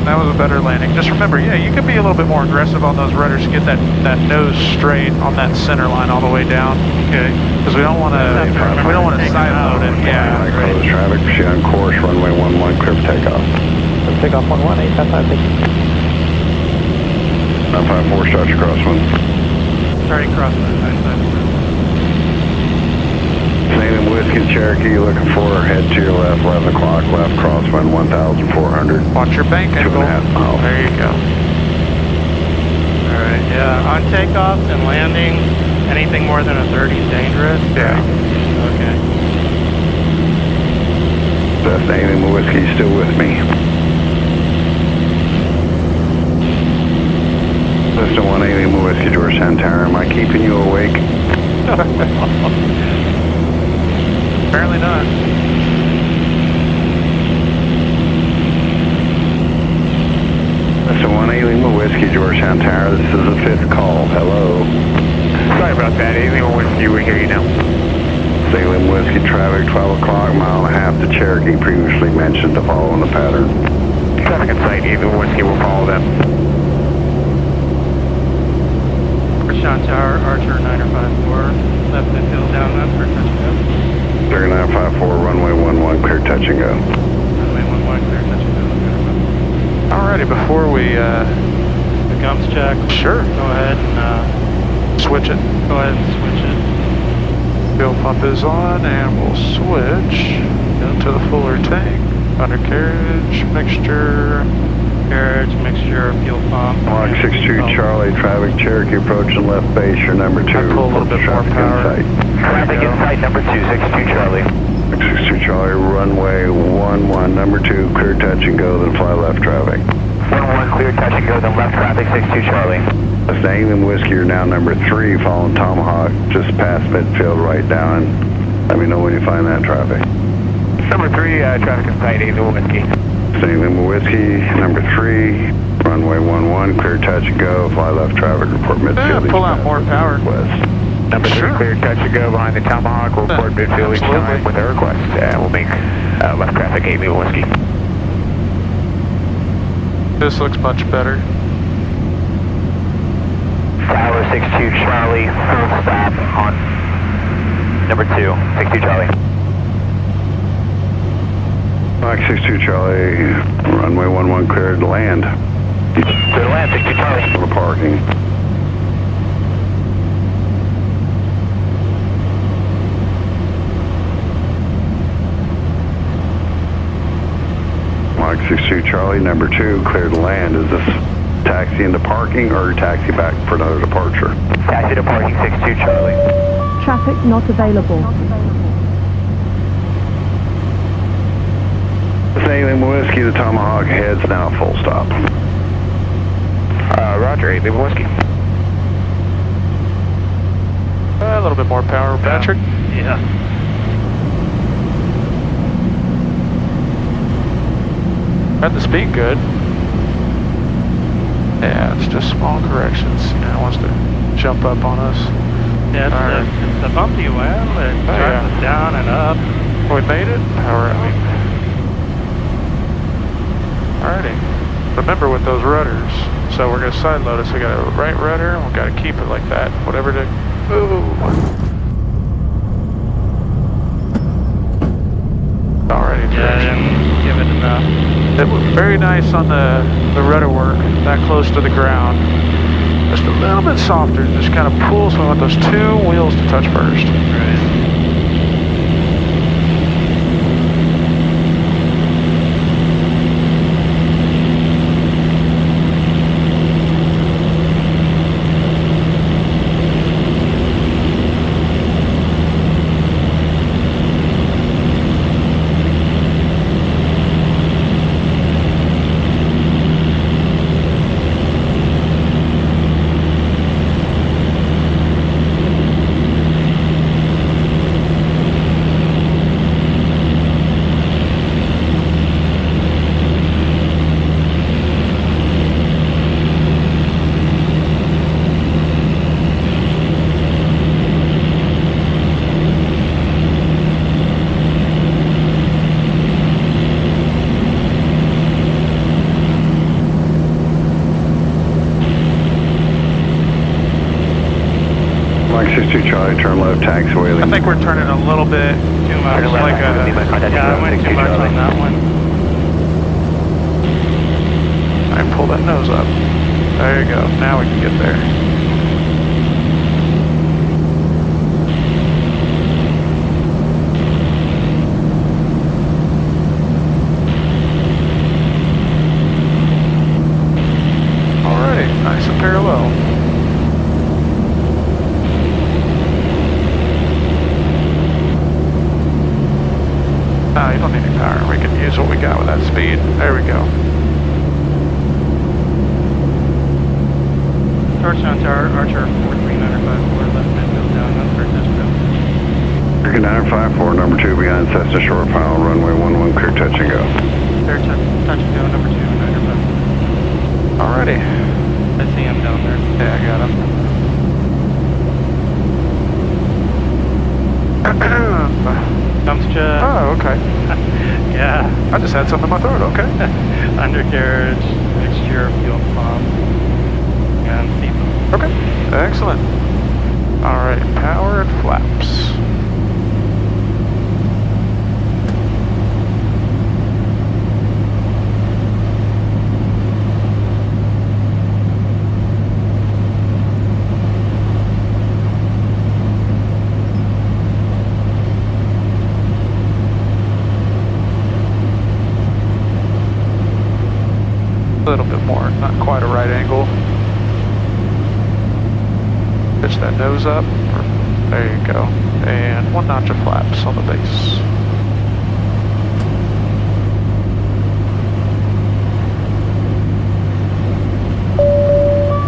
Speaker 2: That was a better landing. Just remember, yeah, you can be a little bit more aggressive on those rudders to get that nose straight on that center line all the way down. Okay. Because we don't want to side load it. Yeah.
Speaker 4: Close traffic, proceed on course, runway 11 clear for takeoff.
Speaker 3: Takeoff 11, 855, thank you.
Speaker 4: 954 starts across one.
Speaker 6: Starting crosswind, 954.
Speaker 4: Name Whiskey Cherokee, you're looking for, head to your left, 11 o'clock, left crosswind 1,400.
Speaker 2: Watch your bank angle.
Speaker 4: 2.5 miles.
Speaker 2: There you go.
Speaker 6: Alright, yeah, on takeoff and landing, anything more than a 30 is dangerous?
Speaker 2: Yeah.
Speaker 6: Okay.
Speaker 4: That's Name Whiskey, still with me. Listen, 180 Whiskey, Georgetown Tower, am I keeping you awake?
Speaker 2: Apparently not.
Speaker 4: Listen, 180 Whiskey, Georgetown Tower, this is the 5th call. Hello.
Speaker 5: Sorry about that, 8 Lima Whiskey, we hear you now.
Speaker 4: Salem Whiskey traffic, 12 o'clock, mile and a half to Cherokee, previously mentioned to follow in the pattern.
Speaker 5: Traffic in sight, 8 Lima Whiskey, we'll follow them.
Speaker 6: Georgetown Tower, Archer N43954, left and hill downwind for touch and go.
Speaker 4: 3954, touch and go.
Speaker 6: Runway 11, clear touch and go.
Speaker 2: Alrighty, before we,
Speaker 6: The gums check.
Speaker 2: sure,
Speaker 6: Go ahead and,
Speaker 2: switch it.
Speaker 6: go ahead and switch it.
Speaker 2: Fuel pump is on, and we'll switch into the fuller tank. Undercarriage, mixture.
Speaker 6: Carriage, mixture, fuel pump.
Speaker 4: Mark 62 Charlie, traffic Cherokee approaching left base, your number 2.
Speaker 2: I pull a little bit more
Speaker 4: Traffic
Speaker 2: power.
Speaker 4: in sight.
Speaker 3: Traffic in sight, number 2, 62 Charlie.
Speaker 4: 62 Charlie, runway 11, number 2, clear touch and go, then fly left traffic.
Speaker 3: 11, clear touch and go, then left traffic, 62 Charlie.
Speaker 4: That's England Whiskey, you're now number 3, following Tomahawk, just past midfield, right down. Let me know when you find that traffic.
Speaker 3: Number 3, traffic in sight, England Whiskey.
Speaker 4: England Whiskey, number 3, runway 11, clear touch and go, fly left traffic, report midfield.
Speaker 2: Yeah, pull out more power.
Speaker 4: West.
Speaker 3: Number 3,
Speaker 2: Sure.
Speaker 3: clear touch and go behind the Tomahawk, we'll report midfield each
Speaker 2: Absolutely.
Speaker 3: time with a request. We'll make left traffic, England Whiskey.
Speaker 2: This looks much better.
Speaker 3: Tower 62 Charlie, full stop on number 2, 62 Charlie.
Speaker 4: Mike 62 Charlie, runway 11 cleared to land.
Speaker 3: Clear to land, 62 Charlie.
Speaker 4: For the parking. Mike 62 Charlie, number 2, cleared to land. Is this taxi into parking or taxi back for another departure?
Speaker 3: Taxi to parking, 62 Charlie.
Speaker 1: Traffic not available.
Speaker 4: England Whiskey, the Tomahawk heads now full stop.
Speaker 3: Roger, England Whiskey.
Speaker 2: A little bit more power, Patrick.
Speaker 6: Yeah.
Speaker 2: Got the speed good. Yeah, it's just small corrections. You know, it wants to jump up on us.
Speaker 6: Yeah, it's a bumpy well. It drives us down and up.
Speaker 2: We made it? Alright. Alrighty. Remember with those rudders. So we're going to side load it. So we got a right rudder, and we've got to keep it like that. Whatever to. Ooh. Alrighty.
Speaker 6: Yeah, didn't give it enough.
Speaker 2: It was very nice on the rudder work, that close to the ground. Just a little bit softer, just kind of pull, so we want those 2 wheels to touch first.
Speaker 6: Right.
Speaker 4: Mike 62 Charlie, turn left, taxiway.
Speaker 2: I think we're turning a little bit too much, like
Speaker 6: Yeah, I went too much on that one.
Speaker 2: I pull that nose up. There you go. Now we can get there. Alrighty, nice and parallel. No, you don't need any power. We can use what we got with that speed. There we go.
Speaker 6: Torch on tower, Archer 43954, left midfield down, for touchdown.
Speaker 4: American 954, number 2, behind Cessna short final, runway 11, clear touch and go.
Speaker 6: Clear touch and go, number 2, 955.
Speaker 2: Alrighty.
Speaker 6: I see him down there.
Speaker 2: Yeah, I got him.
Speaker 6: Thumbs check.
Speaker 2: Oh, okay.
Speaker 6: Yeah.
Speaker 2: I just had something in my throat, okay.
Speaker 6: Undercarriage, mixture, fuel pump, and seat pump.
Speaker 2: Okay, excellent. Alright, power and flaps. nose up. There you go. And 1 notch of flaps on the base.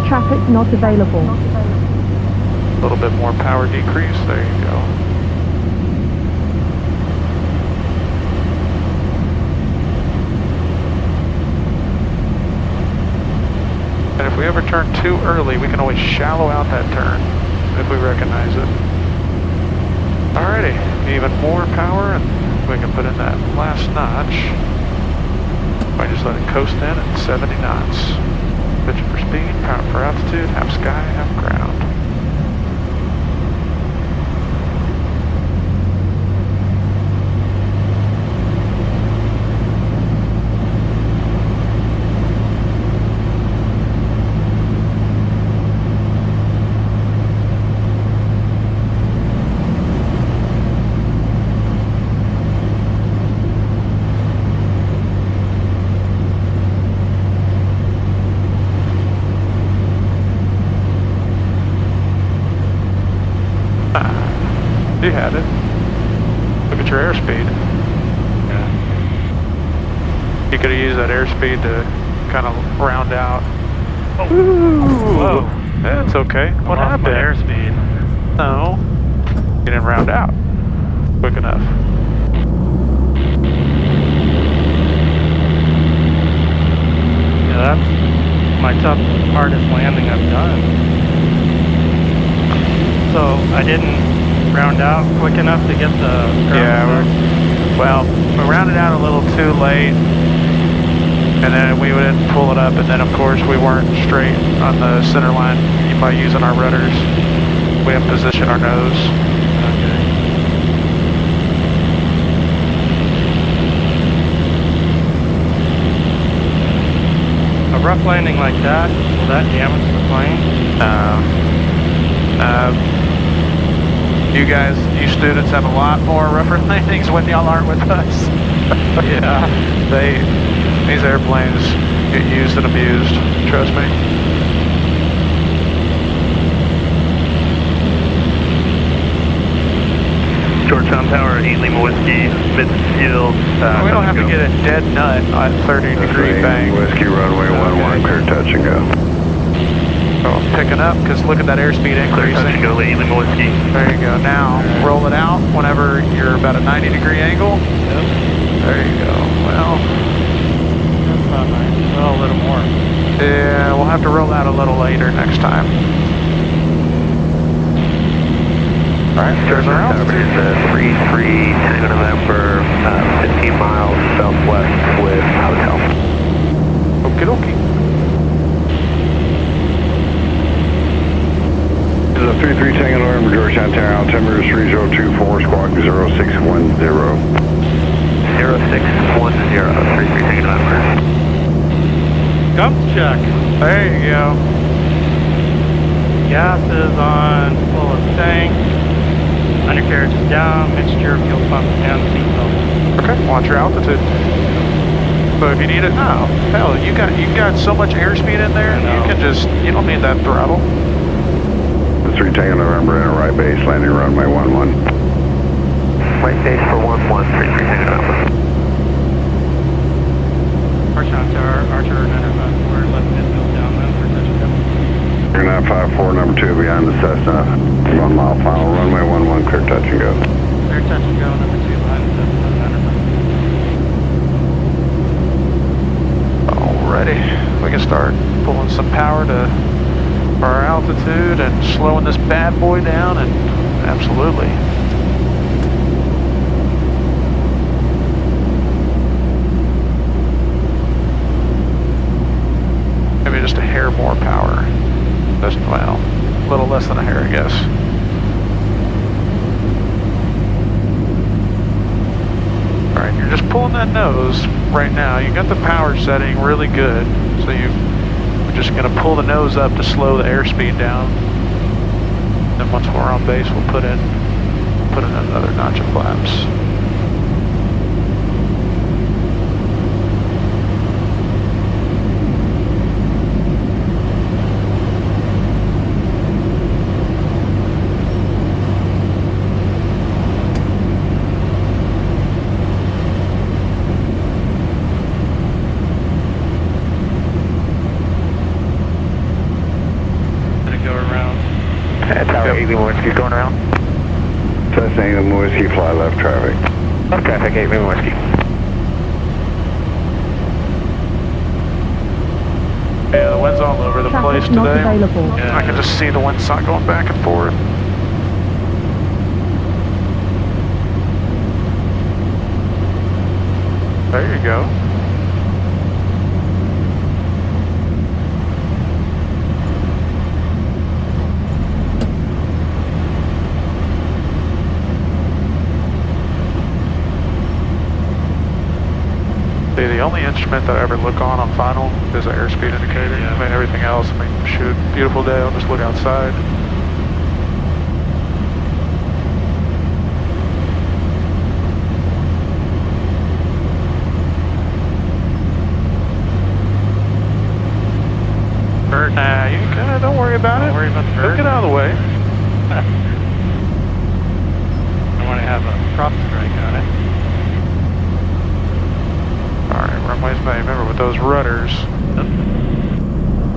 Speaker 1: Traffic not available.
Speaker 2: A little bit more power decrease. There you go. And if we ever turn too early, we can always shallow out that turn if we recognize it. Alrighty, even more power, and we can put in that last notch. I just let it coast in at 70 knots. Pitch for speed, power for altitude, half sky, half ground. You had it. Look at your airspeed.
Speaker 6: Yeah.
Speaker 2: You could have used that airspeed to kind of round out.
Speaker 6: Oh.
Speaker 2: Whoa. Yeah, it's okay. What happened?
Speaker 6: My airspeed.
Speaker 2: No. You didn't round out quick enough.
Speaker 6: Yeah, that's my hardest landing I've done. So I didn't round out quick enough to get the
Speaker 2: well, we rounded out a little too late, and then we didn't pull it up, and then of course we weren't straight on the center line by using our rudders. We didn't position our nose.
Speaker 6: Okay. A rough landing like that, will that damage the plane?
Speaker 2: You guys, you students have a lot more rougher landings when y'all aren't with us.
Speaker 6: Yeah.
Speaker 2: These airplanes get used and abused, trust me.
Speaker 3: Georgetown Tower, 8 Lima Whiskey, mid-field.
Speaker 2: We don't have to get a dead nut at 30-degree bank.
Speaker 4: Whiskey runway 11, clear touch and go.
Speaker 2: So I'm picking up because look at that airspeed
Speaker 3: Clear touch and
Speaker 2: increasing.
Speaker 3: go, 8 Lima Whiskey.
Speaker 2: There you go. Now roll it out whenever you're about a 90-degree angle.
Speaker 6: Yep.
Speaker 2: There you go. Well,
Speaker 6: That's not nice. Well, a little more.
Speaker 2: yeah, we'll have to roll out a little later next time. All right, there's our altitude.
Speaker 3: 33 Tango November, 15 miles southwest with hotel.
Speaker 2: Okie dokie.
Speaker 4: This is a 33 Tango November, Georgetown Tower, altimeter is 3024, squawk 0610.
Speaker 3: 0610, 33 Tango November.
Speaker 6: Gump check.
Speaker 2: There you go.
Speaker 6: Gas is on full of tank. Undercarriage is down. Mixture, fuel pump, and seatbelt.
Speaker 2: Okay, watch your altitude. So if you need it, no, hell, you got so much airspeed in there.
Speaker 6: I know.
Speaker 2: You don't need that throttle.
Speaker 4: The 3 Tango November, enter right base, landing runway 11.
Speaker 3: Right base for 11, 33 Tango November.
Speaker 6: Georgetown Tower, Archer N43954, left midfield downwind for touch and go.
Speaker 4: You're 954, number 2 behind the Cessna, 1 mile final, runway 11, clear touch and go.
Speaker 6: Clear touch and go, number 2 behind the Cessna.
Speaker 2: Alrighty, we can start pulling some power to our altitude and slowing this bad boy down, and absolutely. Maybe just a hair more power. Just, well, a little less than a hair, I guess. Alright, you're just pulling that nose right now. You got the power setting really good, so we're just going to pull the nose up to slow the airspeed down. Then once we're on base, we'll put in another notch of flaps.
Speaker 4: Cessna 8 Lima Whiskey, fly left traffic.
Speaker 3: Left traffic, 8 Lima Whiskey.
Speaker 2: Yeah, the wind's all over the place
Speaker 1: Traffic not
Speaker 2: today.
Speaker 1: available.
Speaker 2: Yeah. I can just see the wind side going back and forth. There you go. See, the only instrument that I ever look on final is the airspeed indicator.
Speaker 6: Yeah.
Speaker 2: I mean, everything else, I mean, shoot, beautiful day, I'll just look outside.
Speaker 6: Bird.
Speaker 2: Nah, you don't worry about it.
Speaker 6: Don't worry about the
Speaker 2: Just
Speaker 6: bird.
Speaker 2: get out of the way.
Speaker 6: I want to have a prop strike on it.
Speaker 2: Alright, runways may remember with those rudders.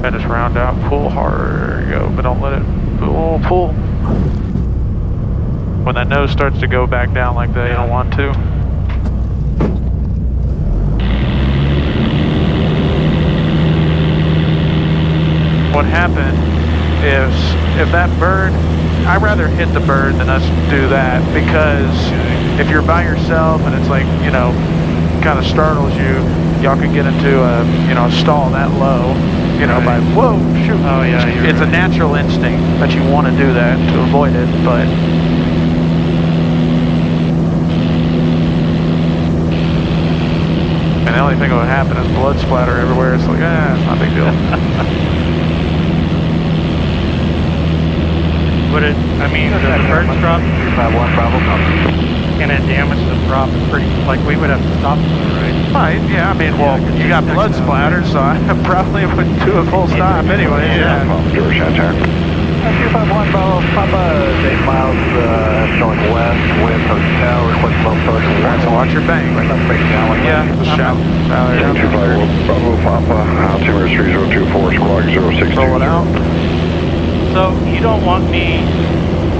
Speaker 2: And just round out, pull hard, there you go, but don't let it pull. When that nose starts to go back down like that, you don't want to. What happened is, if that bird, I'd rather hit the bird than us do that, because if you're by yourself and it's like, you know, kind of startles you, y'all could get into a, you know, stall that low, you know, by, whoa, shoot.
Speaker 6: Oh yeah,
Speaker 2: It's a natural instinct that you want to do that to avoid it, but and the only thing that would happen is blood splatter everywhere. It's like, it's not a big deal.
Speaker 6: Would it, I mean, does the bird drop?
Speaker 3: 351 Bravo.
Speaker 6: Can it damage the prop pretty, like we would have to stop it, right?
Speaker 2: Right, yeah, I mean, well, you got blood splatter, so I probably wouldn't do a full stop anyway, yeah.
Speaker 4: George Center.
Speaker 3: 251 Bravo, Papa, 8 miles northwest with hotel, request low approach.
Speaker 2: Alright, so watch your bank.
Speaker 3: Right, let's break down.
Speaker 2: Yeah, just shout. Yeah.
Speaker 4: 251 Bravo, Papa, altimeter 3024, squawk 062.
Speaker 2: Roll it out.
Speaker 6: So you don't want me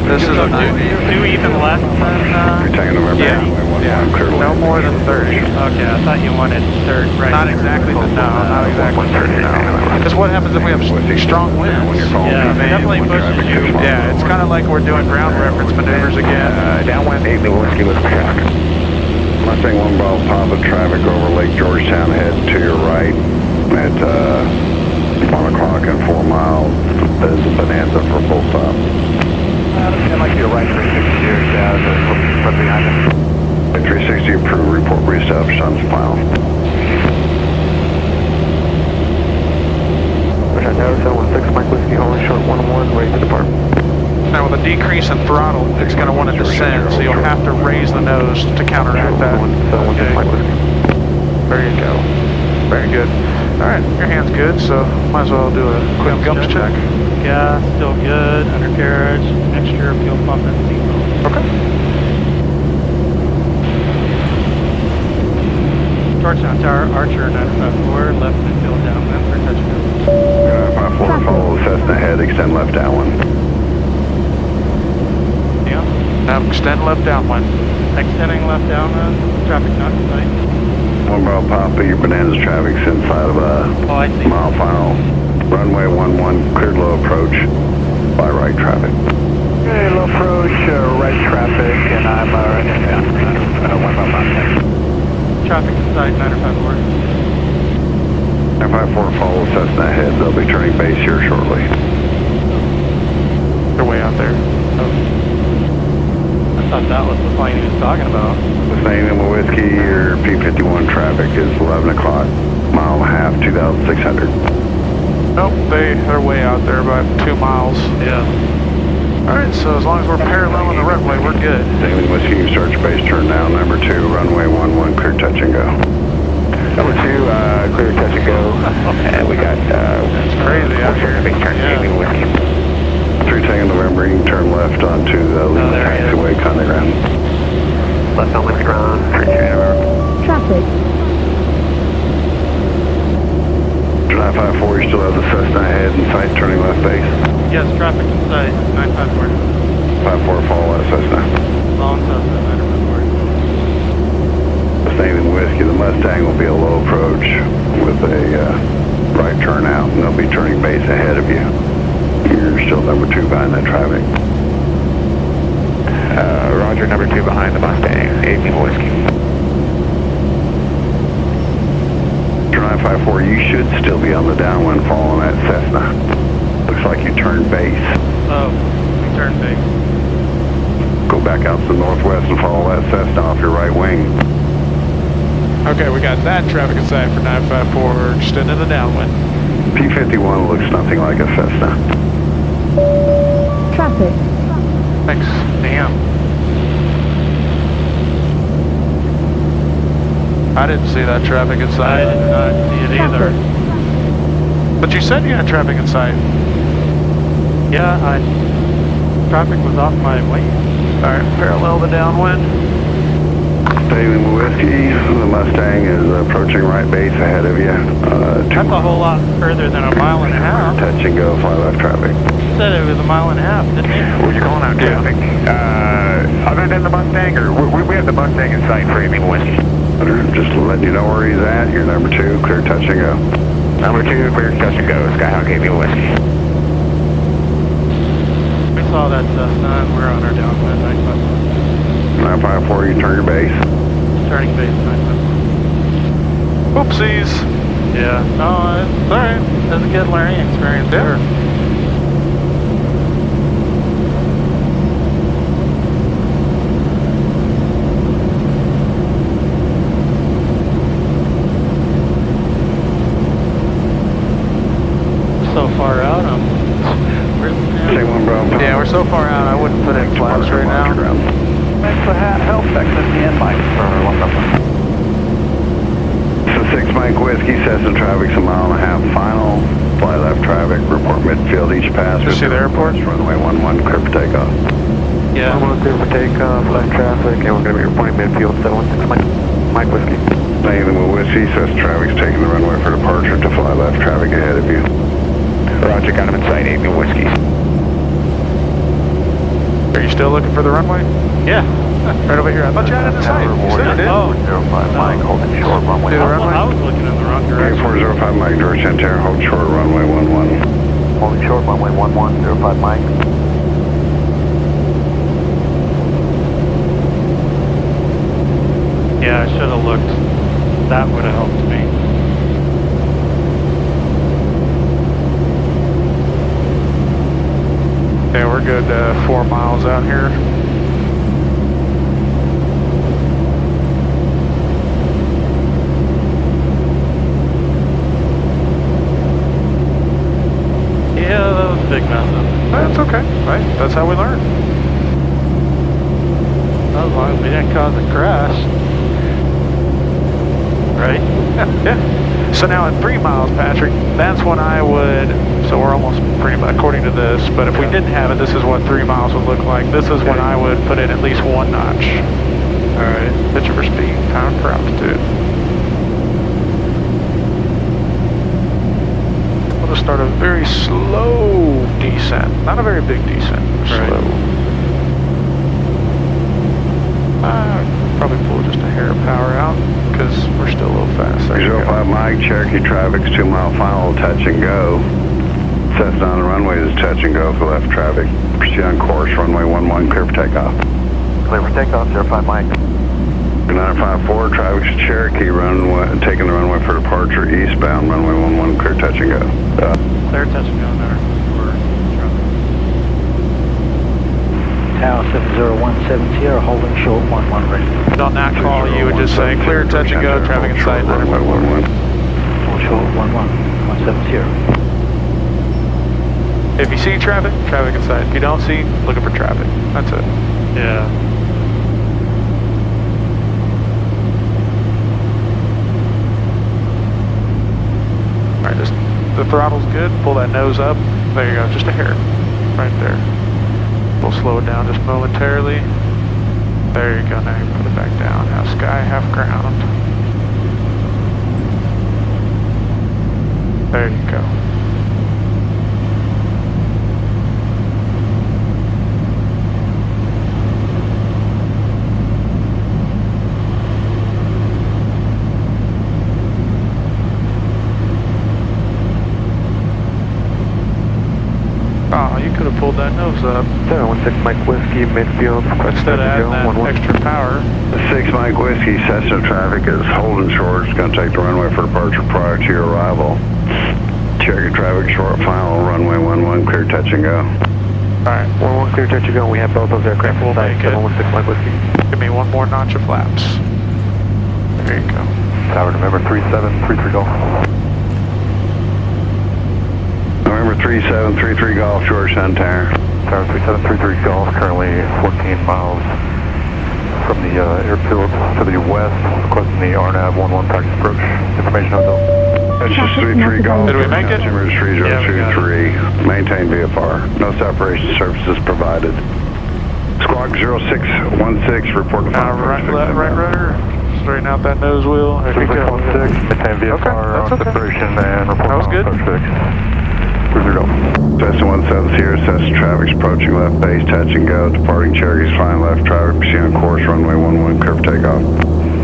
Speaker 2: This is a
Speaker 6: do even less than,
Speaker 4: You're taking November,
Speaker 2: yeah,
Speaker 4: clear
Speaker 2: no more than 30.
Speaker 6: okay, I thought you wanted third, right?
Speaker 2: Not exactly, no, not exactly 30, no. Because what happens if we have strong winds?
Speaker 6: Yeah,
Speaker 2: I mean,
Speaker 6: definitely pushes you.
Speaker 2: yeah, it's kind of like we're doing ground reference maneuvers again.
Speaker 3: Downwind 8 Lima Whiskey with traffic.
Speaker 4: Mustang 1 Bravo, Papa, traffic over Lake Georgetown, head to your right at 1 o'clock and 4 miles. There's a Bonanza for full stop.
Speaker 3: I'd like your right 360 right behind it.
Speaker 4: 360 approved, report reestablish on file.
Speaker 3: Richard Tower 716 Mike Whiskey, holding short 1-1, ready to depart.
Speaker 2: Now with a decrease in throttle, it's going to want to descend, so you'll have to raise the nose to counteract that.
Speaker 3: 716 Mike Whiskey.
Speaker 2: There you go. Very good. Alright, your hand's good, so might as well do a quick gums check.
Speaker 6: Gas, still good, undercarriage, mixture, fuel pump, and seatbelt.
Speaker 2: Okay.
Speaker 6: Georgetown Tower, Archer N43954, left midfield downwind for touch and go.
Speaker 4: 5-4, follow Cessna head, extend left downwind.
Speaker 6: Yeah,
Speaker 2: Now extend left downwind.
Speaker 6: extending left downwind, traffic not in sight.
Speaker 4: 1 Bravo, Papa, your Bonanza traffic's inside of a
Speaker 6: Oh, I see.
Speaker 4: mile final. Runway 11, cleared low approach by right traffic.
Speaker 3: Hey, low approach, right traffic, and I'm 1 Bravo, Papa.
Speaker 6: Traffic in sight, 954.
Speaker 4: 954, follow Cessna ahead. They'll be turning base here shortly.
Speaker 2: They're way out there.
Speaker 6: I thought that was the plane he was talking about.
Speaker 4: Mustang Lima Whiskey, your P51 traffic is 11 o'clock, mile and a half, 2,600.
Speaker 2: Nope, they're way out there, about 2 miles.
Speaker 6: Yeah.
Speaker 2: Alright, so as long as we're parallel on the runway, we're good.
Speaker 4: Mustang Lima Whiskey, you start your base turn down. Number 2, runway 11, clear touch and go.
Speaker 3: Number 2, clear touch and go. And we got,
Speaker 2: It's crazy out here.
Speaker 3: base turn,
Speaker 2: Yeah.
Speaker 3: 8 Lima Whiskey.
Speaker 4: 3 taking November, you can turn left onto the Lima
Speaker 6: there he is.
Speaker 4: taxiway, Conde Grand.
Speaker 3: Left on limit ground, 3 November.
Speaker 1: Traffic.
Speaker 4: 954, you still have the Cessna ahead in sight, turning left base.
Speaker 6: Yes, traffic in sight, 954.
Speaker 4: 54, follow that Cessna. Mustang will be a low approach with a right turnout, and they'll be turning base ahead of you. You're still number 2 behind that traffic.
Speaker 3: Roger, number 2 behind the Mustang, 18 Whiskey.
Speaker 4: 954, you should still be on the downwind following that Cessna. Looks like you turned base.
Speaker 6: Oh, we turned base.
Speaker 4: Go back out to the northwest and follow that Cessna off your right wing.
Speaker 2: Okay, we got that traffic in sight for 954, just into the downwind.
Speaker 4: P-51 looks nothing like a Cessna.
Speaker 1: Traffic.
Speaker 2: Thanks. Damn. I didn't see that traffic in sight.
Speaker 6: I did not see it either.
Speaker 2: But you said you had traffic in sight.
Speaker 6: Yeah, traffic was off my way.
Speaker 2: Alright, parallel the downwind.
Speaker 4: David Whiskey, the Mustang is approaching right base ahead of you.
Speaker 6: That's a whole lot further than a mile and a half.
Speaker 4: Touch and go, fly left traffic.
Speaker 6: You said it was a mile and a half, didn't you?
Speaker 3: Were you calling out traffic? Other than the Mustang, or we have the Mustang in sight for 18 Whiskey.
Speaker 4: Just letting you know where he's at. You're number 2, clear touch and go.
Speaker 3: Number 2, clear touch and go. Skyhawk 18 Whiskey.
Speaker 6: We saw that Cessna and we're on our downwind.
Speaker 4: 954, you turn your base.
Speaker 6: Turning base 954.
Speaker 2: Oopsies.
Speaker 6: Yeah. No, it's alright. That's a good learning experience there. So far out, where's the
Speaker 4: Say one, bro.
Speaker 2: Yeah, we're so far out, I wouldn't put in flaps right now.
Speaker 5: Thanks for help, Texas, and Mike.
Speaker 4: So 6 Mike Whiskey, Cessna traffic's a mile and a half final. Fly left traffic, report midfield each pass.
Speaker 2: Did you see the airport?
Speaker 4: Runway 11, clear for takeoff.
Speaker 6: Yeah.
Speaker 3: 11 clear for takeoff, left traffic, and we're going to be reporting midfield 716 Mike Whiskey.
Speaker 4: Nathan Whiskey, Cessna traffic's taking the runway for departure to fly left traffic ahead of you.
Speaker 3: Roger, got him in sight, 18 Whiskey.
Speaker 2: Are you still looking for the runway?
Speaker 6: Yeah.
Speaker 2: Right over here. I thought you had it in sight. You said you did.
Speaker 6: Oh.
Speaker 3: 05 Mike, holding short, runway.
Speaker 2: See the runway?
Speaker 6: I was looking in the wrong direction.
Speaker 4: 405 Mike, George Center, hold short, runway 11.
Speaker 3: Holding short, runway 11, 05 Mike.
Speaker 6: Yeah, I should have looked. That would have helped me.
Speaker 2: Yeah, we're good 4 miles out here.
Speaker 6: Yeah, that was a big mess up.
Speaker 2: That's okay, right? That's how we learn.
Speaker 6: As long as we didn't cause a crash. Right?
Speaker 2: Yeah. So now at 3 miles, Patrick, that's when I would, so we're almost pretty much, according to this, but if we didn't have it, this is what 3 miles would look like. This is when I would put in at least 1 notch. Alright, picture for speed, pound per altitude. We'll just start a very slow descent. Not a very big descent, slow. Probably pull just a hair of power out because we're still a little fast. There you go.
Speaker 4: 05 Mike, Cherokee traffic's 2 mile final, touch and go. Cessna on the runway is touch and go for left traffic. Proceed on course, runway 11, clear for takeoff.
Speaker 3: Clear for takeoff, 05 Mike.
Speaker 4: 954, traffic's Cherokee runway, taking the runway for departure eastbound, runway 11, clear touch and go.
Speaker 6: Clear touch and go there.
Speaker 8: Tower 70170, holding short 11 ready.
Speaker 2: On that call, you would just say clear touch and go, traffic in sight,
Speaker 4: runway 11.
Speaker 8: Hold short 170.
Speaker 2: If you see traffic, traffic in sight. If you don't see, looking for traffic. That's it.
Speaker 6: Yeah.
Speaker 2: Alright, just the throttle's good. Pull that nose up. There you go, just a hair. Right there. We'll slow it down just momentarily. There you go, now you put it back down. Half sky, half ground. There you go. up.
Speaker 3: 716 Mike Whiskey, midfield.
Speaker 2: Instead of adding that extra power.
Speaker 4: 6 Mike Whiskey, Cessna traffic is holding short. It's going to take the runway for departure prior to your arrival. Cherokee traffic short final, runway 11, clear touch and go.
Speaker 2: Alright.
Speaker 3: 11 clear touch and go. We have both those aircraft.
Speaker 2: We'll make it.
Speaker 3: 716 Mike Whiskey.
Speaker 2: Give me one more notch of flaps. There you go.
Speaker 3: Tower November 3733 Golf.
Speaker 4: November 3733 Golf, George Sun Tower.
Speaker 3: Tower 3733 Golf, currently 14 miles from the airfield to the west, requesting the RNAV 11 practice approach. Information hotel.
Speaker 4: That's just 33 Golf.
Speaker 2: Did we make it?
Speaker 4: Consumer 3023. Maintain VFR. No separation services provided. Squawk 0616, report to final.
Speaker 2: Right rudder. Straighten out that nose wheel. There you go.
Speaker 3: 0616, maintain VFR on separation and report
Speaker 2: that was good.
Speaker 3: approach fix. Cruiser go.
Speaker 4: Cessna 170, Cessna traffic's approaching left base, touch and go. Departing Cherokee's flying left traffic, proceed on course, runway 11, clear for takeoff.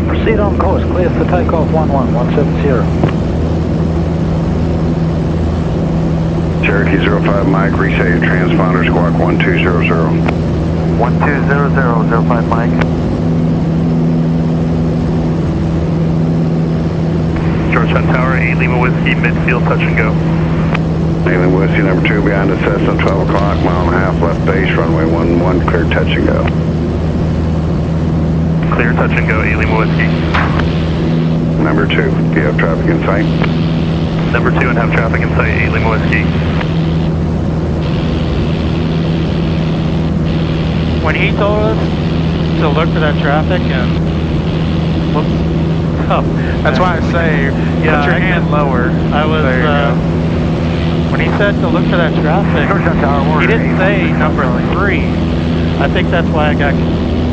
Speaker 8: Proceed on course, clear for takeoff 11170.
Speaker 4: Cherokee 05 Mike, reset your transponder, squawk 1200.
Speaker 3: 1200, 05 Mike. Georgetown Tower, 8 Lima Whiskey, midfield, touch and go.
Speaker 4: Alien Whiskey number 2 behind the Cessna, 12 o'clock, mile and a half, left base, runway 11, clear touch and go.
Speaker 3: Clear touch and go, 8 Lima Whiskey.
Speaker 4: Number 2, do you have traffic in sight?
Speaker 3: Number 2 and have traffic in sight, 8 Lima Whiskey.
Speaker 6: When he told us to look for that traffic and look up.
Speaker 2: That's why I say, put your hand lower.
Speaker 6: I was,
Speaker 2: there you go.
Speaker 6: When he said to look for that traffic, he didn't say number 3. I think that's why I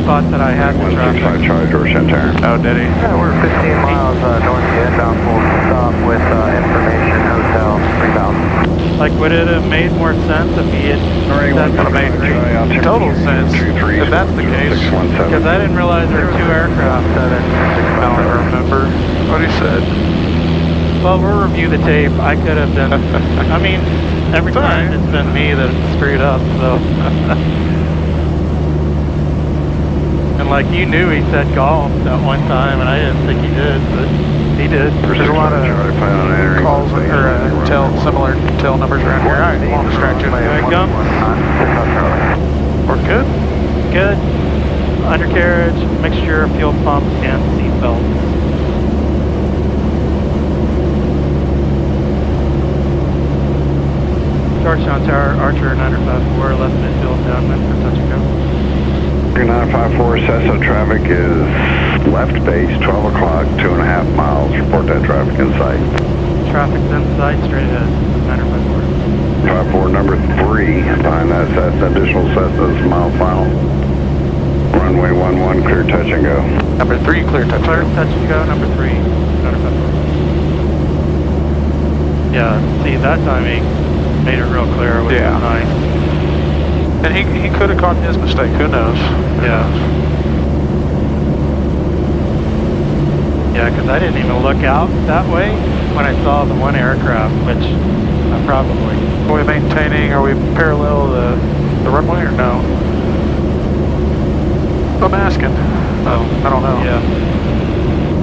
Speaker 6: thought that I had the
Speaker 4: 165
Speaker 6: traffic.
Speaker 4: Charlie, Georgetown Tower.
Speaker 2: Oh, did he?
Speaker 3: Yeah, we're 15 miles north of inbound, full stop with information, hotel, 3,000.
Speaker 6: Like, would it have made more sense if he had said
Speaker 2: That would have made total sense if that's the case.
Speaker 6: Because I didn't realize there were 2 aircraft.
Speaker 2: I don't remember what he said.
Speaker 6: Well, we'll review the tape. I could have been, I mean, every
Speaker 2: It's all
Speaker 6: time
Speaker 2: right.
Speaker 6: it's been me that screwed up, so. And like, you knew he said golf that one time, and I didn't think he did, but he did.
Speaker 2: There's a lot of calls or similar tail numbers around here. All right, won't distract you.
Speaker 6: Here it comes.
Speaker 2: We're good.
Speaker 6: Good. Undercarriage, mixture of fuel pump and seat belts. Georgetown Tower, Archer N43954, left midfield, downwind for touch and go.
Speaker 4: 954 Cessna traffic is left base, 12 o'clock, 2.5 miles. Report that traffic in sight.
Speaker 6: Traffic's in sight, straight ahead, 954.
Speaker 4: 54 number 3 behind that Cessna, additional Cessna's mile final. Runway 11, clear touch and go.
Speaker 2: Number 3, clear touch.
Speaker 6: Clear touch and go, number 3, 954. Yeah, see, that time he made it real clear, which
Speaker 2: Yeah.
Speaker 6: was nice.
Speaker 2: And he could have caught his mistake. Who knows?
Speaker 6: Yeah. Yeah, because I didn't even look out that way when I saw the one aircraft, which I probably.
Speaker 2: Are we maintaining? Are we parallel the runway or no? I'm asking. Oh, I don't know.
Speaker 6: Yeah.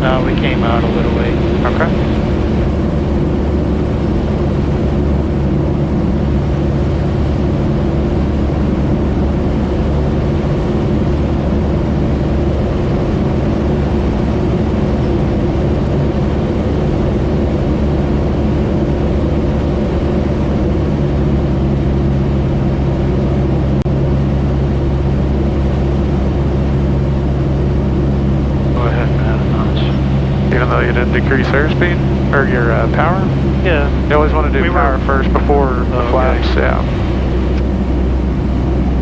Speaker 6: No, we came out a little way.
Speaker 2: Okay. Decrease airspeed or your power.
Speaker 6: Yeah.
Speaker 2: You always want to do power first before the flaps. Yeah.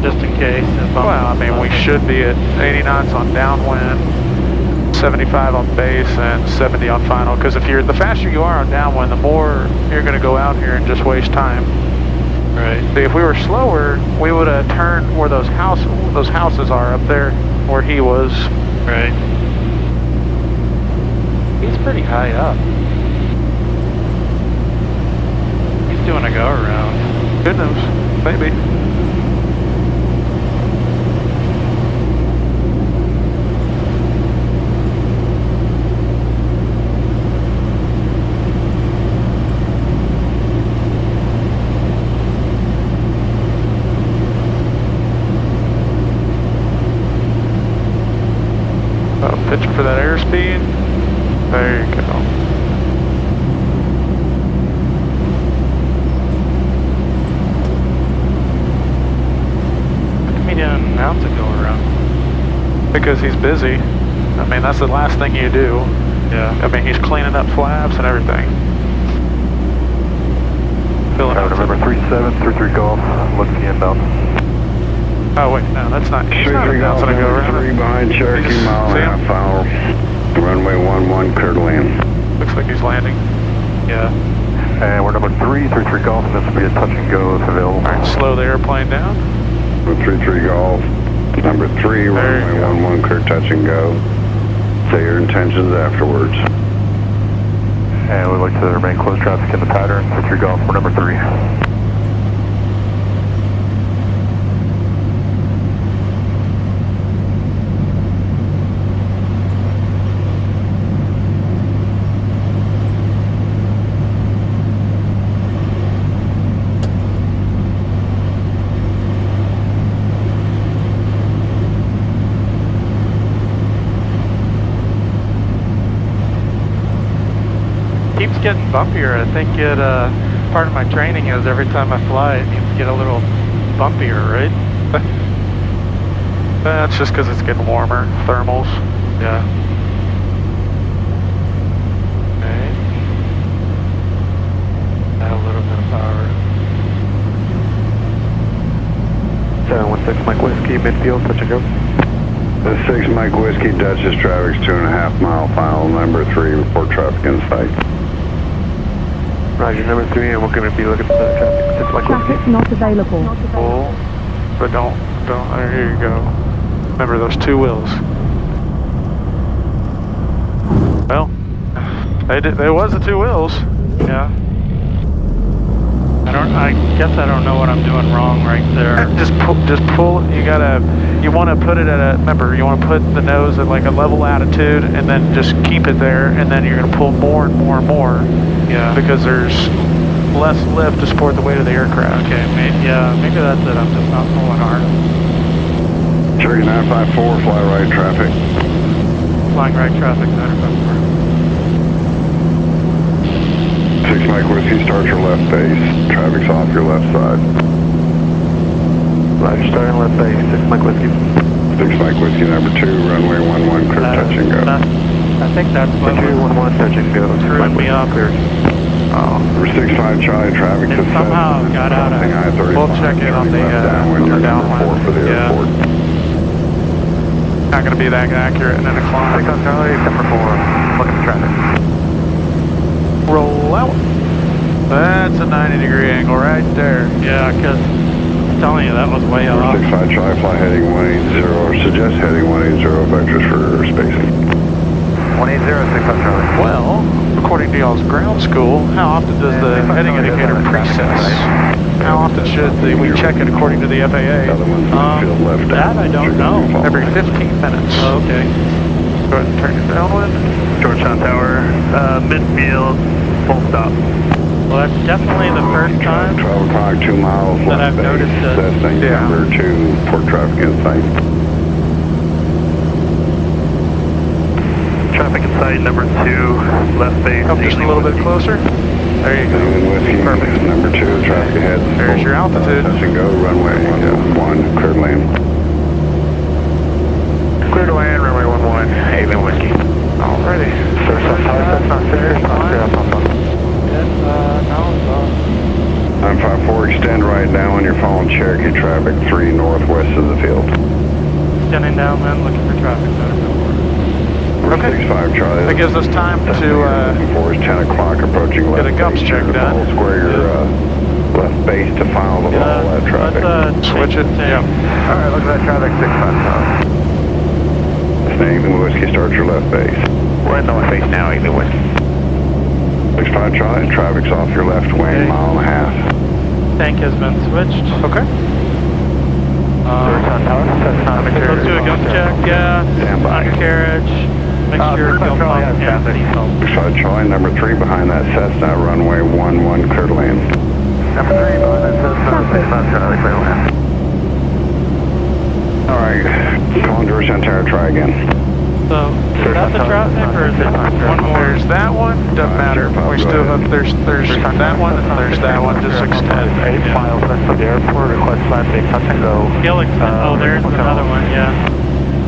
Speaker 6: Just in case.
Speaker 2: Well, I mean, we should be at 80 knots on downwind, 75 on base, and 70 on final. Because if the faster you are on downwind, the more you're going to go out here and just waste time.
Speaker 6: Right.
Speaker 2: See, if we were slower, we would have turned where those houses are up there, where he was.
Speaker 6: Right. He's pretty high up. He's doing a go around.
Speaker 2: Good news, maybe. Pitch for that airspeed. There you go.
Speaker 6: How come he didn't announce a go around?
Speaker 2: Because he's busy. I mean, that's the last thing you do.
Speaker 6: Yeah.
Speaker 2: I mean, he's cleaning up flaps and everything. Filling out
Speaker 3: Number 3733 Golf, looking inbound.
Speaker 2: Oh wait, no, that's not. He's not
Speaker 4: 33 Golf,
Speaker 2: announcing a go around.
Speaker 4: 3 behind Cherokee,
Speaker 2: Just
Speaker 4: mile and
Speaker 2: see
Speaker 4: a
Speaker 2: him?
Speaker 4: half hour. Runway 11, clear to land.
Speaker 2: Looks like he's landing.
Speaker 6: Yeah.
Speaker 3: And we're number 333 Golf, and this will be a touch and go if available.
Speaker 2: Alright, slow the airplane down.
Speaker 4: Number 33 Golf, number 3,
Speaker 2: There you
Speaker 4: runway
Speaker 2: go.
Speaker 4: 11, clear touch and go. Say your intentions afterwards.
Speaker 3: And we'd like to remain close traffic in the pattern. 33 Golf, we're number 3.
Speaker 6: Keeps getting bumpier. I think it, part of my training is every time I fly, it needs to get a little bumpier, right?
Speaker 2: That's just because it's getting warmer. Thermals.
Speaker 6: Yeah. Okay. Add a little bit of power.
Speaker 3: 716 Mike Whiskey, midfield, touch and go.
Speaker 4: The 6 Mike Whiskey, Dutchess traffic's 2.5 mile final. Number 3, report traffic in sight.
Speaker 3: Roger, number 3, and we're going to be looking for the traffic. 6 Mike Whiskey.
Speaker 1: Traffic not available.
Speaker 2: Full. But don't, here you go. Remember those two wheels. Well, there was the two wheels.
Speaker 6: Yeah. I guess I don't know what I'm doing wrong right there.
Speaker 2: Just pull, you want to put it at remember, you want to put the nose at like a level attitude and then just keep it there, and then you're going to pull more and more and more.
Speaker 6: Yeah.
Speaker 2: Because there's less lift to support the weight of the aircraft.
Speaker 6: Okay, maybe that's it. I'm just not pulling hard.
Speaker 4: Cherokee 954, fly right traffic.
Speaker 6: Flying right traffic, 954.
Speaker 4: 6 Mike Whiskey, start your left base. Traffic's off your left side.
Speaker 3: Roger, starting left base, 6 Mike Whiskey.
Speaker 4: 6 Mike Whiskey, number 2, runway 11, clear touch and go.
Speaker 6: I think that's what
Speaker 3: 211, touch and go.
Speaker 6: screwed me up.
Speaker 4: Number 65 Charlie, traffic
Speaker 6: It
Speaker 4: to
Speaker 6: somehow got out of.
Speaker 2: We'll check in on the downwind.
Speaker 4: 4 for the
Speaker 6: Yeah.
Speaker 4: airport.
Speaker 2: Not going to be that accurate in an climb.
Speaker 3: 6 on Charlie, number 4, looking for traffic.
Speaker 2: Roll out. That's a 90-degree angle right there.
Speaker 6: Yeah, because I'm telling you, that was way
Speaker 4: Number
Speaker 6: off.
Speaker 4: 65 Charlie, fly heading 180, or suggest heading 180 vectors for spacing.
Speaker 3: 180, 6 on Charlie.
Speaker 2: Well, according to y'all's ground school, how often does the heading indicator precess? How often should we check it according to the FAA?
Speaker 4: Other ones in the field left
Speaker 6: That I don't know.
Speaker 2: Every 15 minutes.
Speaker 6: Oh, okay.
Speaker 2: Go ahead and turn your downwind.
Speaker 5: Georgetown Tower, midfield, full stop.
Speaker 6: Well, that's definitely the first time
Speaker 4: 12 o'clock, 2 miles
Speaker 6: that
Speaker 4: left
Speaker 6: I've
Speaker 4: base.
Speaker 6: noticed that.
Speaker 4: Cessna
Speaker 2: Yeah.
Speaker 4: number 2, port traffic in sight.
Speaker 5: Traffic in sight, number 2, left base.
Speaker 2: Come just a little bit closer. There you go.
Speaker 4: England Whiskey,
Speaker 2: Perfect.
Speaker 4: number 2, traffic ahead.
Speaker 2: There's your altitude.
Speaker 4: Touch and go, runway 11, clear to land.
Speaker 5: Clear to land, runway 11, Haven Whiskey.
Speaker 2: Alrighty.
Speaker 3: That's not serious.
Speaker 6: No,
Speaker 4: 954, extend right now and you're following Cherokee traffic 3 northwest of the field.
Speaker 6: Standing down then, looking for traffic.
Speaker 2: Okay.
Speaker 4: 65 Charlie.
Speaker 2: That gives us time to
Speaker 4: Before it's 10 o'clock, approaching left
Speaker 2: get a gumps
Speaker 4: base.
Speaker 2: check
Speaker 4: You're
Speaker 2: done.
Speaker 4: follow square your left base to follow the all that traffic.
Speaker 2: switch it. Yeah.
Speaker 4: Alright, look at that traffic, 65 Charlie. England Whiskey, start your left base.
Speaker 5: We're in north base now, England Whiskey.
Speaker 4: 65 Charlie, traffic's off your left wing,
Speaker 6: Okay.
Speaker 4: mile and a half.
Speaker 6: Tank has been switched.
Speaker 2: Okay.
Speaker 6: Let's do a gum check, yeah.
Speaker 4: Stand by.
Speaker 6: Undercarriage. Make sure gum pump and seatbelt.
Speaker 4: 65 Charlie, number 3 behind that Cessna, runway 11, clear to land.
Speaker 3: Number 3, behind that Cessna, 6 on Charlie, clear to land.
Speaker 4: Alright, calling Georgetown Tower, try again.
Speaker 6: So, is that the traffic or is it one more?
Speaker 2: There's that one, doesn't matter. We still have, there's that one and there's that one, just extend.
Speaker 3: 8 miles west of the airport, request landing, touch and go.
Speaker 6: You'll extend, oh, there's another one, yeah.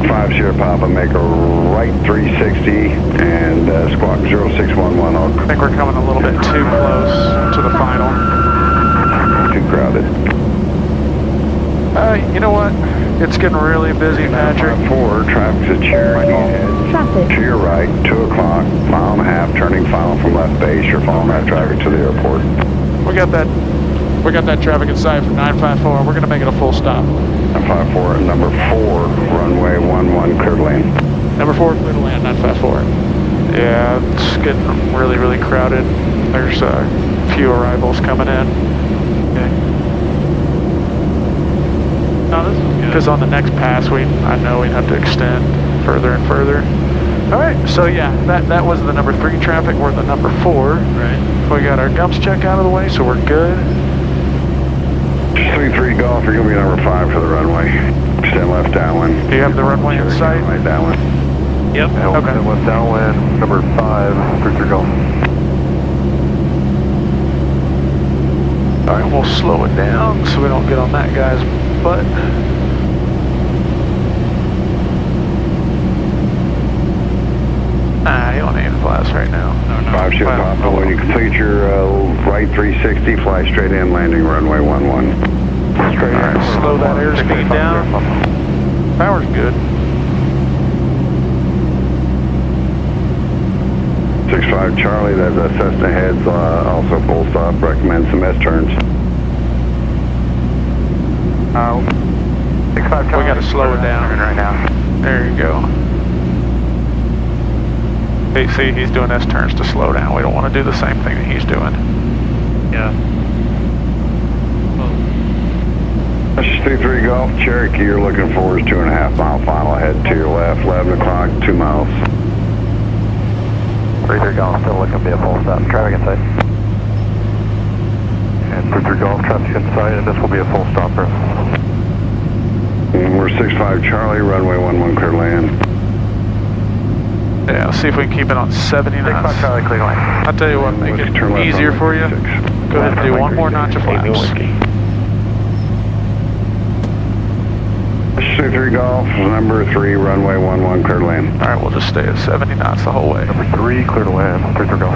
Speaker 4: 5 Sierra Papa, make a right 360 and squawk 0611.
Speaker 2: I think we're coming a little bit too close to the final.
Speaker 4: Too crowded.
Speaker 2: You know what? It's getting really busy, Patrick.
Speaker 4: 4, traffic's at Cherokee head.
Speaker 1: Traffic.
Speaker 4: To your right, 2 o'clock, mile and a half, turning final from left base. You're following that traffic to the airport.
Speaker 2: We got that traffic in sight for 954. We're gonna make it a full stop.
Speaker 4: 954, number 4, runway 11, clear lane.
Speaker 2: Number 4, clear to land, 954. Yeah, it's getting really, really crowded. There's a few arrivals coming in. Okay.
Speaker 6: No, this is good.
Speaker 2: Because on the next pass, I know we'd have to extend further and further. All right, so yeah, that was the number 3 traffic. We're the number 4.
Speaker 6: Right.
Speaker 2: We got our gumps check out of the way, so we're good.
Speaker 4: 3-3 Golf, you're going to be number 5 for the runway. Extend left downwind.
Speaker 2: Do you have the runway in sight?
Speaker 4: Right downwind.
Speaker 6: Yep.
Speaker 3: And
Speaker 2: Okay.
Speaker 3: extend left downwind, number 5, 3-3 Golf.
Speaker 2: All right, we'll slow it down so we don't get on that guy's butt. You don't need flaps right now.
Speaker 6: No.
Speaker 4: 5 Sierra Papa, when you complete your right 360, fly straight in, landing runway 11.
Speaker 3: Straight
Speaker 2: All right, slow that airspeed down. Power's good.
Speaker 4: 65 Charlie, that's a Cessna heads, also full stop, recommend some S-turns.
Speaker 3: 65
Speaker 2: We got to slow it down
Speaker 3: right now.
Speaker 2: There you go. Hey, see, he's doing S-turns to slow down. We don't want to do the same thing that he's doing.
Speaker 6: Yeah.
Speaker 4: That's just 3-3 Golf, Cherokee, you're looking for is 2.5 mile final, head to your left, 11 o'clock, 2 miles.
Speaker 3: 3-3 Golf, still looking to be a full stop, traffic in sight. And 3-3 Golf, traffic in sight, and this will be a full stopper.
Speaker 4: And we're 65 Charlie, runway 11, clear land.
Speaker 2: Yeah, let's see if we can keep it on 70 knots.
Speaker 3: 65 Charlie, clear lane.
Speaker 2: I'll tell you what, make it
Speaker 4: Turn left
Speaker 2: easier
Speaker 4: on
Speaker 2: for you.
Speaker 4: 6.
Speaker 2: Go ahead and do one more notch of flaps.
Speaker 4: 3-3 Golf, number 3, runway 11, clear lane.
Speaker 2: All right, we'll just stay at 70 knots the whole way.
Speaker 3: Number 3, clear to land, 3-3 Golf.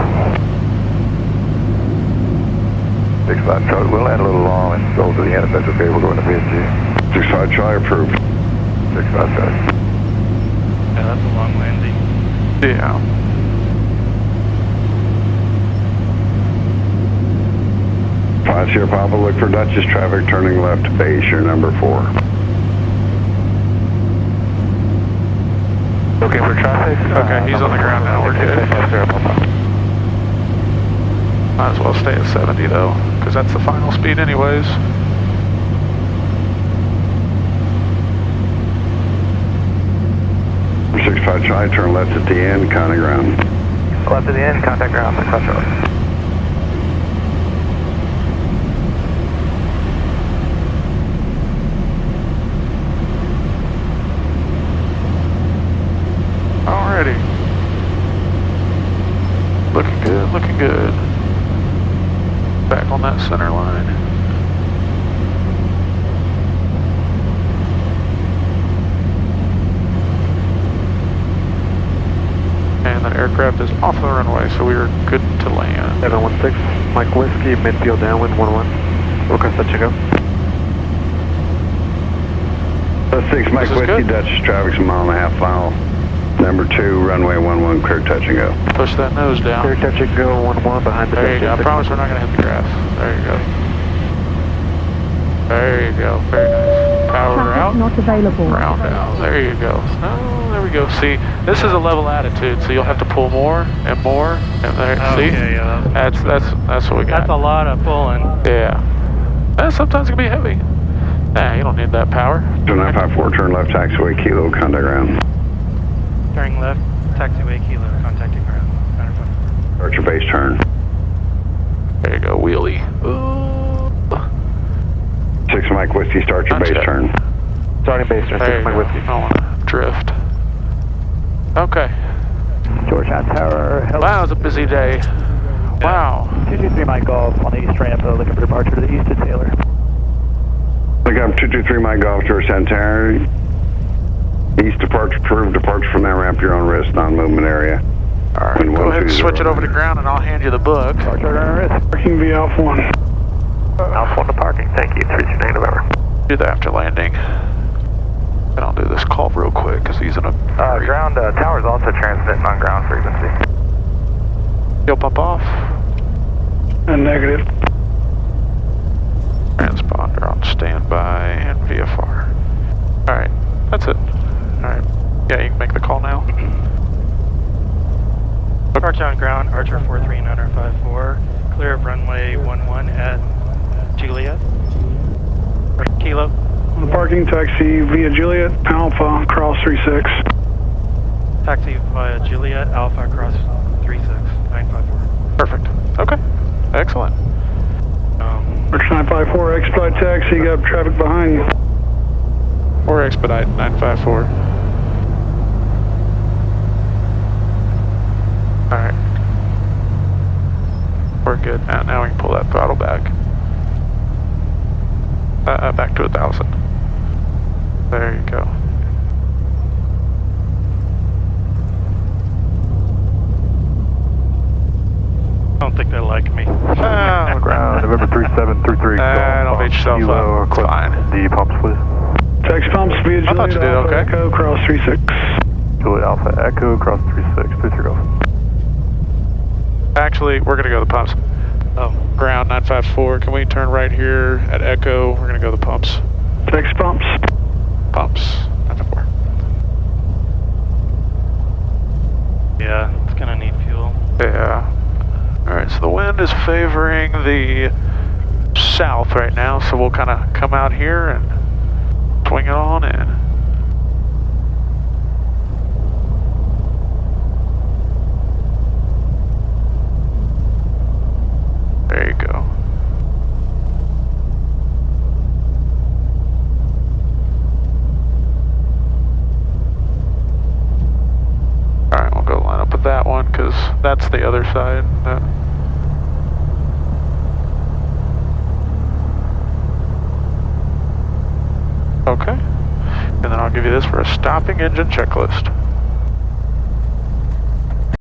Speaker 3: 65 Charlie, we'll land a little long and go to the end if that's okay, we'll go into PSG.
Speaker 4: 65 Charlie, approved.
Speaker 3: 65 Charlie.
Speaker 6: Yeah, that's a long landing.
Speaker 2: Yeah.
Speaker 4: Five Sierra Papa, look for Dutchess traffic turning left to base, you're number 4.
Speaker 3: Okay for traffic?
Speaker 2: Okay, he's on the ground now, we're good. Might as well stay at 70 though, because that's the final speed anyways.
Speaker 4: Number 65 Charlie, turn left at the end, contact ground.
Speaker 3: Left at the end, contact ground, 65 Charlie.
Speaker 2: Alrighty. Looking good, looking good. Back on that center line. And that aircraft is off the runway, so we are good to land.
Speaker 3: 716, Mike Whiskey, midfield downwind, 11. Request that you go.
Speaker 4: 6 Mike
Speaker 2: This is
Speaker 4: Whiskey,
Speaker 2: good.
Speaker 4: Dutchess traffic's a mile and a half final. Number 2, runway 11, clear touch and go.
Speaker 2: Push that nose down.
Speaker 3: Clear touch and go, 11 behind the
Speaker 2: There you go. I promise we're not going to hit the grass. There you go. There you go. Very nice. Power out.
Speaker 1: Traffic not available.
Speaker 2: Round out. There you go. Oh, there we go. See, this is a level attitude, so you'll have to pull more and more. And there, see?
Speaker 6: Okay, yeah.
Speaker 2: That's what we got.
Speaker 6: That's a lot of pulling.
Speaker 2: Yeah. Sometimes it can be heavy. Nah, you don't need that power.
Speaker 4: 2954, turn left, taxiway, kilo, contact ground.
Speaker 6: Turning left, taxiway kilo, contacting ground.
Speaker 4: Archer base turn.
Speaker 2: There you go. Wheelie. Ooh.
Speaker 4: 6 Mike Whiskey, start your
Speaker 2: That's
Speaker 4: base
Speaker 2: good.
Speaker 4: turn.
Speaker 3: Starting base turn,
Speaker 2: There
Speaker 3: 6
Speaker 2: you
Speaker 3: Mike
Speaker 2: go.
Speaker 3: Whiskey.
Speaker 2: I don't want to drift. Okay.
Speaker 8: Georgetown Tower, hello.
Speaker 2: Wow, it was a busy day. Wow.
Speaker 8: 223 Mike Golf on the east ramp, looking for departure to the east of Taylor.
Speaker 4: Look up 223 Mike Golf, Georgetown Tower. East departure approved, departure from that ramp, you're on risk, non-movement area.
Speaker 2: All right, go ahead and switch it over to ground and I'll hand you the book.
Speaker 3: Parking via Alpha 1.
Speaker 8: Alpha 1 to parking, thank you, 329 November.
Speaker 2: Do that after landing. And I'll do this call real quick because he's in a hurry.
Speaker 5: Ground tower's also transmitting on ground frequency.
Speaker 2: You'll pump off.
Speaker 3: And negative.
Speaker 2: Transponder on standby and VFR. Alright, that's it. Alright. Yeah, you can make the call now.
Speaker 6: Archer on ground, Archer 43954. Clear of runway 11 at Juliet. Kilo.
Speaker 3: On the parking, taxi via Juliet, Alpha, cross 36.
Speaker 6: Taxi via Juliet, Alpha cross 36954.
Speaker 2: Perfect. Okay. Excellent.
Speaker 3: Archer 954, expedite taxi, you got traffic behind you.
Speaker 2: Or expedite 954. Alright. We're good. Now we can pull that throttle back. Back to 1,000. There you go.
Speaker 6: I don't think they like me.
Speaker 3: Ground, November 3733.
Speaker 2: Don't beat yourself up. It's fine.
Speaker 3: The pumps, please. Taxi pumps via Juliet,
Speaker 2: I thought you did
Speaker 3: Alpha
Speaker 2: okay.
Speaker 3: Echo, cross 36. Juliet Alpha Echo, cross 36, 33 Golf.
Speaker 2: Actually, we're going to go to the pumps.
Speaker 6: Oh.
Speaker 2: Ground 954. Can we turn right here at Echo? We're going to go to the pumps.
Speaker 3: Taxi pumps.
Speaker 2: Pumps. 954.
Speaker 6: Yeah, it's gonna need fuel.
Speaker 2: Yeah. Alright, so the wind is favoring the south right now, so we'll kind of come out here and swing it on in. There you go. Alright, we'll go line up with that one because that's the other side. Okay. And then I'll give you this for a stopping engine checklist.